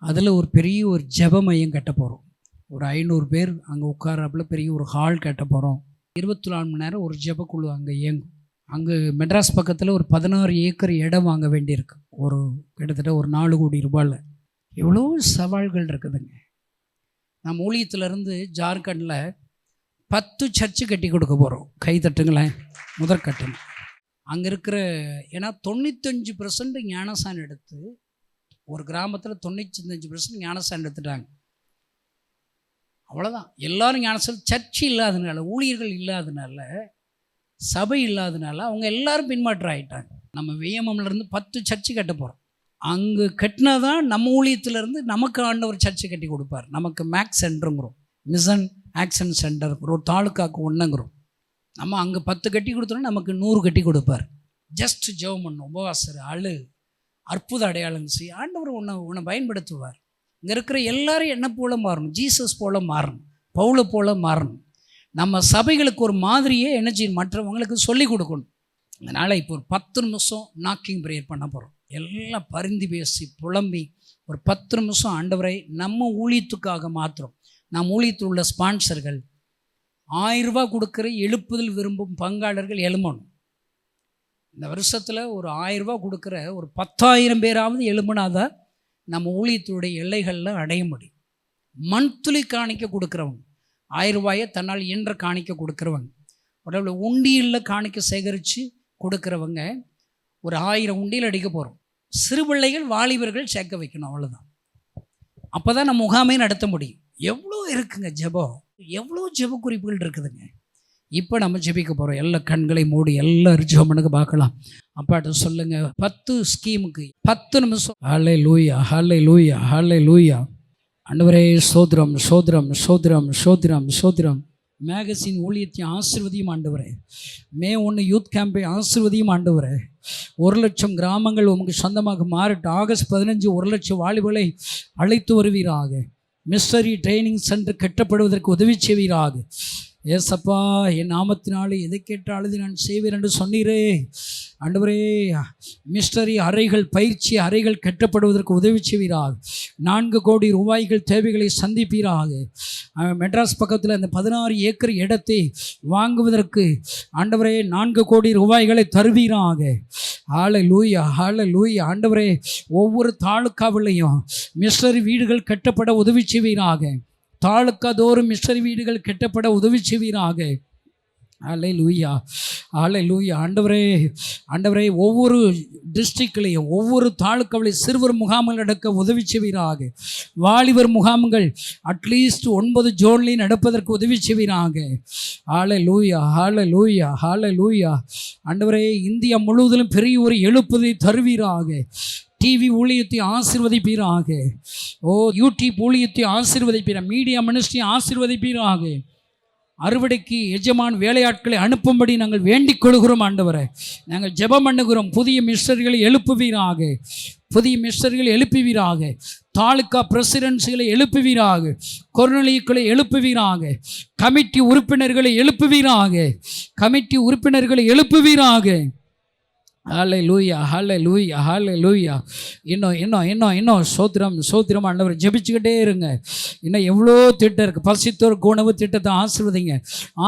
அதில் ஒரு பெரிய ஒரு ஜெப மையம் கட்ட போகிறோம். ஒரு 500 பேர் அங்கே உட்காராப்புல பெரிய ஒரு ஹால் கட்ட போகிறோம். 24 மணி நேரம் ஒரு ஜெபக்குழு அங்கே இயங்கும். அங்கே மெட்ராஸ் பக்கத்தில் ஒரு 16 ஏக்கர் இடம் வாங்க வேண்டியிருக்கு. கிட்டத்தட்ட ஒரு 4 கோடி ரூபாயில். எவ்வளோ சவால்கள் இருக்குதுங்க. நம்ம ஊழியத்திலேருந்து ஜார்க்கண்டில் 10 சர்ச்சு கட்டி கொடுக்க போகிறோம். கை தட்டுங்களேன், முதற்கட்டம். அங்கே இருக்கிற, ஏன்னா 95% ஞானசான் எடுத்து, ஒரு கிராமத்தில் 95% ஞானசான் எடுத்துட்டாங்க. அவ்வளோதான். எல்லாரும் ஞானஸ்நானம், சர்ச்சு இல்லாதனால, ஊழியர்கள் இல்லாதனால, சபை இல்லாதனால அவங்க எல்லாரும் பின்மாற்றம் ஆகிட்டாங்க. நம்ம விஎம்எம்லேருந்து 10 சர்ச்சு கட்ட போகிறோம். அங்கே கட்டினா தான் நம்ம ஊழியத்திலேருந்து நமக்கு ஆண்டவர் சர்ச்சு கட்டி கொடுப்பார். நமக்கு மேக்ஸ் சென்டருங்கிறோம், மிஷன் ஆக்ஷன் சென்டர், ஒரு தாலுக்காவுக்கு ஒன்றுங்கிறோம். நம்ம அங்கே 10 கட்டி கொடுத்தோன்னா நமக்கு 100 கட்டி கொடுப்பார். ஜஸ்ட் ஜெபம் பண்ணும், உபவாசர், அழு, அற்புத அடையாளம் செய்ய ஆண்டவர் உன்னை பயன்படுத்துவார். இங்கே இருக்கிற எல்லாரும் என்ன போல மாறணும், ஜீசஸ் போல மாறணும், பவுலை போல மாறணும். நம்ம சபைகளுக்கு ஒரு மாதிரியே என்ன செய்யணும், மற்றவங்களுக்கு சொல்லிக் கொடுக்கணும். அதனால் இப்போ ஒரு 10 நிமிஷம் நாக்கிங் ப்ரேயர் பண்ண போகிறோம். எல்லாம் பரிந்து பேசி புலம்பி ஒரு 10 நிமிஷம் ஆண்டவரை நம்ம ஊழியத்துக்காக மாத்திரம். நம் ஊழியத்தில் உள்ள ஸ்பான்சர்கள் 1000 ரூபாய் கொடுக்குற எழுப்புதல் விரும்பும் பங்காளர்கள் எழும்பணும். இந்த வருஷத்தில் ஒரு 1000 ரூபாய் கொடுக்குற ஒரு 10,000 பேராவது எழும்பினாதான் நம்ம ஊழியத்துடைய எல்லைகளில் அடைய முடியும். மந்த்லி காணிக்க கொடுக்குறவங்க, 1000 ரூபாயை தன்னால் இயன்ற காணிக்க கொடுக்குறவங்க, ஒரு உண்டியில் காணிக்க சேகரித்து கொடுக்குறவங்க ஒரு 1000 உண்டியில் அடிக்க போகிறோம். சிறு பிள்ளைகள் வாலிபர்கள் சேர்க்க வைக்கணும், அவ்வளோதான். அப்போ தான் நம்ம முகாமே நடத்த முடியும். எவ்வளோ இருக்குங்க ஜெபம், எவ்வளோ ஜெப குறிப்புகள் இருக்குதுங்க. இப்போ நம்ம ஜெபிக்க போகிறோம். எல்லா கண்களை மூடி எல்லாரும் ஜெபனுக்கு பார்க்கலாம். அப்பாட்ட சொல்லுங்கள், 10 ஸ்கீமுக்கு 10 நிமிஷம். ஹல்லேலூயா, ஹல்லேலூயா, ஹல்லேலூயா. ஆண்டவரே சோத்ரம், சோத்ரம், சோத்ரம், சோத்ரம், சோத்ரம். மேகசின் ஊழியத்தையும் ஆசீர்வதியும் ஆண்டவரே. மே 1 யூத் கேம்பை ஆசீர்வதியும் ஆண்டவரே. 1,00,000 கிராமங்கள் உமக்கு சொந்தமாக மாறட்டும். ஆகஸ்ட் 15 1,00,000 வாலிபர்களை அழைத்து வருவீராக. மிஷனரி ட்ரைனிங் சென்டர் கட்டப்படுவதற்கு உதவி செய்வீராக. ஏசப்பா, என் நாமத்தினாலே எதை கேட்டாலும் நான் செய்வேன் என்று சொன்னீரே ஆண்டவரே. மிஷனரி அறைகள், பயிற்சி அறைகள் கட்டப்படுவதற்கு உதவி செய்வீராக. 4 கோடி ரூபாய்கள் தேவைகளை சந்திப்பீராக. மெட்ராஸ் பக்கத்தில் அந்த 16 ஏக்கர் இடத்தை வாங்குவதற்கு ஆண்டவரே 4 கோடி ரூபாய்களை தருவீராக. ஹல்லேலூயா, ஹல்லேலூயா. ஆண்டவரே, ஒவ்வொரு தாலுக்காவிலையும் மிஷனரி வீடுகள் கட்டப்பட உதவி செய்வீராக. தாலுக்கா தோறும் மிஷனரி வீடுகள் கட்டப்பட உதவி செய்வீராக. ஹல்லேலூயா, ஹல்லேலூயா. ஆண்டவரே, ஆண்டவரே, ஒவ்வொரு டிஸ்ட்ரிக்ட்லையும் ஒவ்வொரு தாலுக்காவிலையும் சிறுவர் முகாம்கள் நடக்க உதவி செய்வீராக. வாலிபர் முகாம்கள் அட்லீஸ்ட் 9 ஜோன்லையும் நடப்பதற்கு உதவி செய்வீராக. ஹல்லேலூயா, ஹல்லேலூயா, ஹல்லேலூயா. ஆண்டவரே, இந்தியா முழுவதிலும் பெரிய ஒரு எழுப்புதலை தருவீராக. டிவி ஊழியத்தை ஆசீர்வதிப்பீராக. ஓ, யூடியூப் ஊழியத்தை ஆசீர்வதிப்பீராக. மீடியா மினிஸ்ட்ரி ஆசீர்வதிப்பீராக. அறுவடைக்கு எஜமான் வேலையாட்களை அனுப்பும்படி நாங்கள் வேண்டிக் கொள்கிறோம் ஆண்டவரை. நாங்கள் ஜெபம் பண்ணுகிறோம். புதிய மிஷனரிகளை எழுப்புவீராக, புதிய மிஷனரிகளை எழுப்புவீராக. தாலுக்கா பிரசிடென்ட்ஸ்களை எழுப்புவீராக. கொர்னலியக்களை எழுப்புவீராக. கமிட்டி உறுப்பினர்களை எழுப்புவீராக. கமிட்டி உறுப்பினர்களை எழுப்புவீராக. ஹல்லேலூயா, ஹல்லேலூயா, ஹல்லேலூயா. இன்னும் சோத்திரம், சோத்திரம். ஆண்டவர் ஜெபிச்சுக்கிட்டே இருங்க. இன்னும் எவ்வளோ திட்டம் இருக்குது. பசித்தோருக்கு உணவு திட்டத்தை ஆசீர்வதிங்க.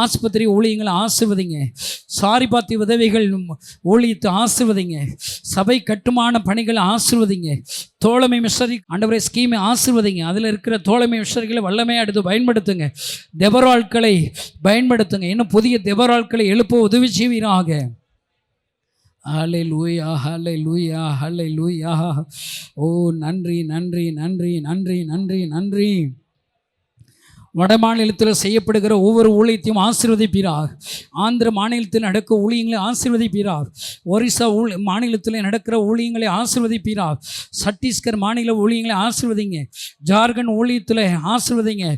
ஆஸ்பத்திரி ஊழியங்களை ஆசீர்வதிங்க. சாரிபாத்தி உதவிகள் ஊழியத்தை ஆசீர்வதிங்க. சபை கட்டுமான பணிகளை ஆசீர்வதிங்க. தோழமை மிஷனரி ஆண்டவரே ஸ்கீமை ஆசீர்வதிங்க. அதில் இருக்கிற தோழமை மிஷனரிகளை வல்லமையாக எடுத்து பயன்படுத்துங்க. தெபராட்களை பயன்படுத்துங்க. இன்னும் புதிய தெபராட்களை எழுப்ப உதவி செய்வீராக. ஹல்லேலூயா, ஹல்லேலூயா, ஹல்லேலூயா. ஓ, நன்றி, நன்றி, நன்றி, நன்றி, நன்றி, நன்றி. வட மாநிலத்தில் செய்யப்படுகிற ஒவ்வொரு ஊழியத்தையும் ஆசீர்வதிப்பீராக. ஆந்திர மாநிலத்தில் நடக்கிற ஊழியங்களை ஆசீர்வதிப்பீராக. ஒரிசா மாநிலத்தில் நடக்கிற ஊழியங்களை ஆசீர்வதிப்பீராக. சத்தீஸ்கர் மாநில ஊழியங்களை ஆசீர்வதிங்க. ஜார்க்கண்ட் ஊழியத்தில் ஆசீர்வதிங்க.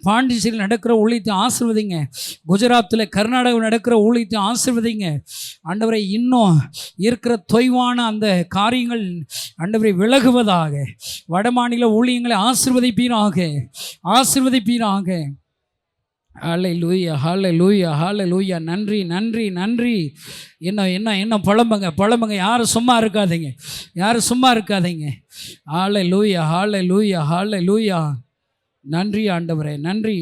பாண்டிச்சேரியில் நடக்கிற ஊழியத்தை ஆசீர்வதிங்க. குஜராத்தில், கர்நாடகாவில் நடக்கிற ஊழியத்தை ஆசீர்வதிங்க. ஆண்டவரை, இன்னும் இருக்கிற தொய்வான அந்த காரியங்கள் ஆண்டவரை விலகுவதாக. வட மாநில ஊழியங்களை ஆசீர்வதிப்பீராக, ஆசீர்வதிப்பீராக. ஹல்லேலூயா, ஹல்லேலூயா, ஹல்லேலூயா. நன்றி, நன்றி, நன்றி. இன்னும் புலம்புங்க. யாரும் சும்மா இருக்காதீங்க, யாரும் சும்மா இருக்காதீங்க. ஹல்லேலூயா, ஹல்லேலூயா, ஹல்லேலூயா. நன்றி ஆண்டவரே, நன்றி.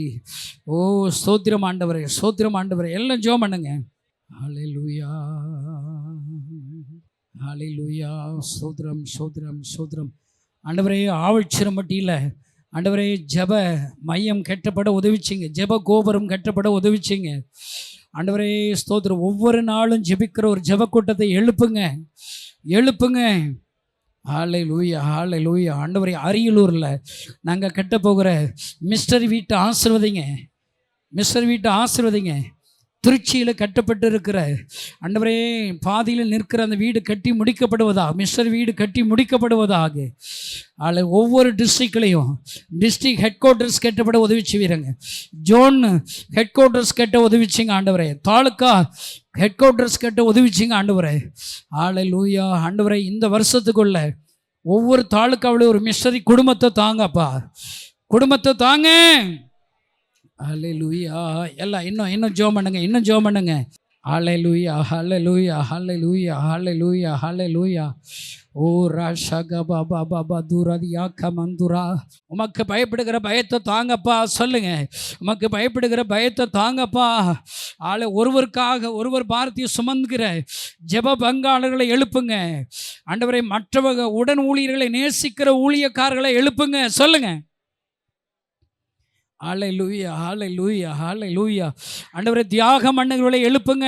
ஓ, ஸ்தோத்திரம் ஆண்டவரே, ஸ்தோத்திரம் ஆண்டவரே. எல்லாம் ஜெபம் பண்ணுங்க. ஹல்லேலூயா, ஹல்லேலூயா. ஸ்தோத்திரம், ஸ்தோத்திரம், ஸ்தோத்திரம். ஆண்டவரே, ஆவல்சிரம்பட்டியில் ஆண்டவரே ஜெப மையம் கட்டப்பட உதவிச்சிங்க. ஜெப கோபுரம் கட்டப்பட உதவிச்சிங்க. ஆண்டவரே ஸ்தோத்திரம். ஒவ்வொரு நாளும் ஜெபிக்கிற ஒரு ஜெப கூட்டத்தை எழுப்புங்க. ஹல்லேலூயா, ஹல்லேலூயா. ஆண்டவரே, அரியலூரில் நாங்கள் கட்ட போகிற மிஸ்டர் வீட்டை ஆசீர்வதிங்க, மிஸ்டர் வீட்டை ஆசீர்வதிங்க. திருச்சியில் கட்டப்பட்டு இருக்கிற ஆண்டவரே, பாதியில் நிற்கிற அந்த வீடு கட்டி முடிக்கப்படுவதாக, மிஸ்டர் வீடு கட்டி முடிக்கப்படுவதாக. அதில் ஒவ்வொரு டிஸ்ட்ரிக்ட்லேயும் டிஸ்ட்ரிக்ட் ஹெட் குவார்ட்டர்ஸ் கட்டப்பட உதவி செய்வீங்க, ஜோன் ஹெட் குவார்ட்டர்ஸ் கட்ட உதவிச்சிங்க ஆண்டவரே, தாலுக்கா ஹெட் குவார்ட்டர்ஸ் கட்ட உதவிச்சிங்க ஆண்டவரே. ஹல்லேலூயா. ஆண்டவரே, இந்த வருஷத்துக்குள்ள ஒவ்வொரு தாலுக்காவிலையும் ஒரு மிஸ்டரி குடும்பத்தை தாங்கப்பா, குடும்பத்தை தாங்க. ஹல்லேலூயா. எல்லாம் இன்னும் ஜெபம் பண்ணுங்க, இன்னும் ஜெபம் பண்ணுங்க. ஹல்லேலூயா, ஹல்லேலூயா, ஹல்லேலூயா, ஹல்லேலூயா, ஹல்லேலூயா. ஓ ராஷக பாபா பாபா தூரதியா கமந்துரா. உமக்கு பயப்படுகிற பயத்தை தாங்கப்பா சொல்லுங்க, உமக்கு பயப்படுகிற பயத்தை தாங்கப்பா. ஒருவருக்காக ஒருவர் பாரதிய சுமந்துகிற ஜெப பங்காளர்களை எழுப்புங்க ஆண்டவரை. மற்றவங்க உடன் ஊழியர்களை நேசிக்கிற ஊழியக்காரர்களை எழுப்புங்க சொல்லுங்க. ஹல்லேலூயா, ஹல்லேலூயா, ஹல்லேலூயா. ஆண்டவரே, தியாக மன்னர்களை எழுப்புங்க.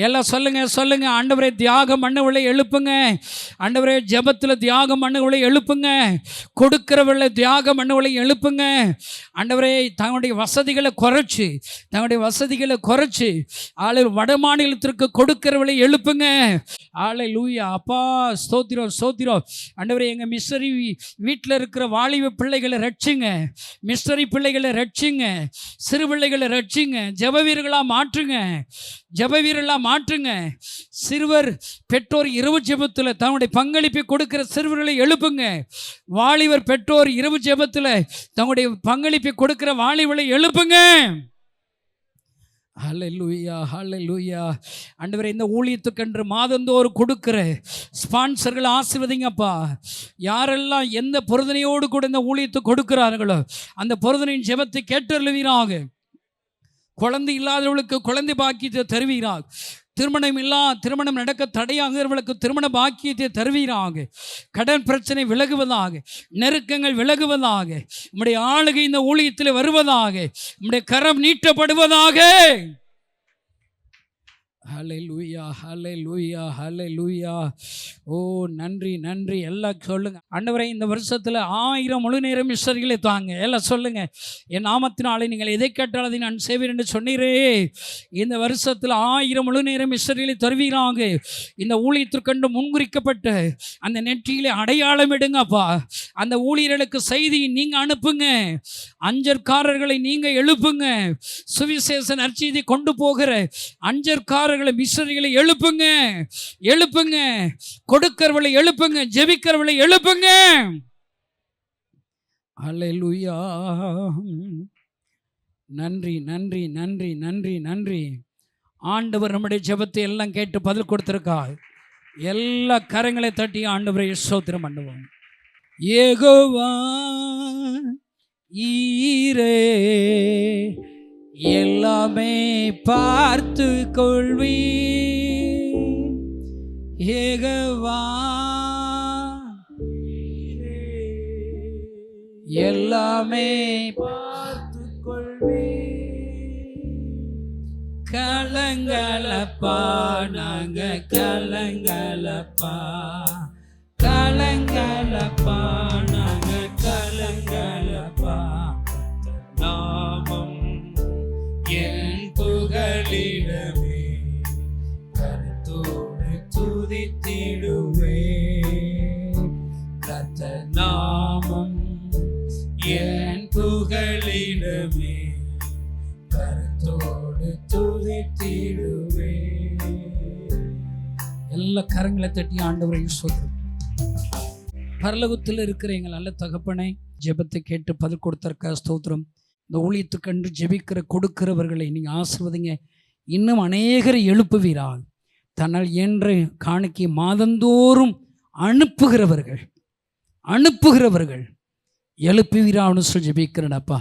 எல்லாம் சொல்லுங்க. ஆண்டவரே, தியாக மன்னர்களை எழுப்புங்க. ஆண்டவரே, ஜெபத்தில் தியாக மன்னர்களை எழுப்புங்க. கொடுக்கிறவர்களை தியாக மன்னர்களை எழுப்புங்க. ஆண்டவரே, தங்களுடைய வசதிகளை குறைச்சி வட மாநிலத்திற்கு கொடுக்கிறவர்களை எழுப்புங்க. ஹல்லேலூயா. அப்பா ஸ்தோத்திரம். ஆண்டவரே, எங்கள் மிஸ்டரி வீட்டில் இருக்கிற வாலிப பிள்ளைகளை ரட்சிங்க, மிஸ்டரி பிள்ளைகளை ரட்சிங்க, சிறு பிள்ளைகளை ரட்சிங்க, ஜெப வீரர்களா மாற்றுங்க. சிறுவர் பெற்றோர் இரவு ஜெபத்தில் தன்னுடைய பங்களிப்பை கொடுக்கிற சிறுவர்களை எழுப்புங்க. வாலிபர் பெற்றோர் இரவு ஜெபத்தில் தன்னுடைய பங்களிப்பை கொடுக்கிற வாலிபர்களை எழுப்புங்க. ஹல்லேலூயா, ஹல்லேலூயா. ஆண்டவரே, இந்த ஊழியத்துக்கென்று மாதந்தோறும் கொடுக்கிற ஸ்பான்சர்கள் ஆசீர்வதிங்கப்பா. யாரெல்லாம் எந்த பொருதனையோடு கூட இந்த ஊழியத்துக்கு கொடுக்கிறார்களோ அந்த பொருதனையின் ஜெபத்தை கேட்டருளுவீராக. குழந்தை இல்லாதவர்களுக்கு குழந்தை பாக்கியத்தை தருவீராக. திருமணம் நடக்க தடையாகிறவர்களுக்கு திருமண பாக்கியத்தை தருவீராக. கடன் பிரச்சனை விலகுவதாக, நெருக்கங்கள் விலகுவதாக, உம்முடைய ஆளுகை இந்த ஊழியத்தில் வருவதாக, உம்முடைய கரம் நீட்டப்படுவதாக. ஹல்லேலூயா, ஹல்லேலூயா, ஹல்லேலூயா. ஓ நன்றி. எல்லாம் சொல்லுங்க. ஆண்டவரே, இந்த வருஷத்தில் 1000 முழு நேர மிஸ்டரிகளை தாங்க. எல்லாம் சொல்லுங்க. என் நாமத்தினாலே நீங்கள் எதை கேட்டால் அதை நான் செய்வேன் என்று சொன்னீரே. இந்த வருஷத்தில் 1000 முழு நேர மிஸ்டரிகளை தருவீராங்க. இந்த ஊழியத்திற்கென்று முன்குறிக்கப்பட்ட அந்த நெற்றியிலே அடையாளம் எடுங்கப்பா. அந்த ஊழியர்களுக்கு செய்தி நீங்கள் அனுப்புங்க. அஞ்சற்காரர்களை நீங்கள் எழுப்புங்க. சுவிசேஷ நற்செய்தி கொண்டு போகிற அஞ்சற்காரர்களை மிஷனரிகளை எழுப்புங்க. கொடுக்கிறவளை எழுப்புங்க, ஜெபிக்கிறவளை எழுப்புங்க. ஹல்லேலூயா. நன்றி. ஆண்டவர் நம்முடைய ஜெபத்தை எல்லாம் கேட்டு பதில் கொடுத்திருக்கார். எல்லா கரங்களை தட்டி ஆண்டவரை ஸ்தோத்திரம் பண்ணுவோம். யெகோவா ஈரே எல்லாமே பார்த்து கொள்வி. யெகோவா எல்லாமே பார்த்து கொள்வி. கலங்கலப்பா நாங்க கலங்கலப்பா நாங்க கலங்கலப்பா. நாமம் என் புகழிடமே கருத்தோடு துதித்திடுவே. கர்த்தர் நாமம் என் புகழிடமே கருத்தோடு துதித்திடுவே. எல்லா கரங்களை தட்டி ஆண்டவரை ஸ்தோத்திரம். பரலோகத்தில் இருக்கிற எங்கள் நல்ல தகப்பனை, ஜெபத்தை கேட்டு பதில் கொடுத்தற்க ஸ்தோத்திரம். இந்த ஊழியத்துக்கன்று ஜெபிக்கிற கொடுக்கிறவர்களை நீங்கள் ஆசீர்வதிங்க. இன்னும் அநேகரை எழுப்புவீரால். தன்னால் என்ற காணிக்கை மாதந்தோறும் அனுப்புகிறவர்கள் எழுப்புவீரான்னு சொல்லி ஜெபிக்கிறேன்ப்பா.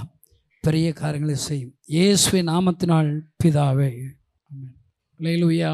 பெரிய காரியங்களை செய்யும் இயேசுவின் நாமத்தினால் பிதாவே. ஆமென். அல்லேலூயா.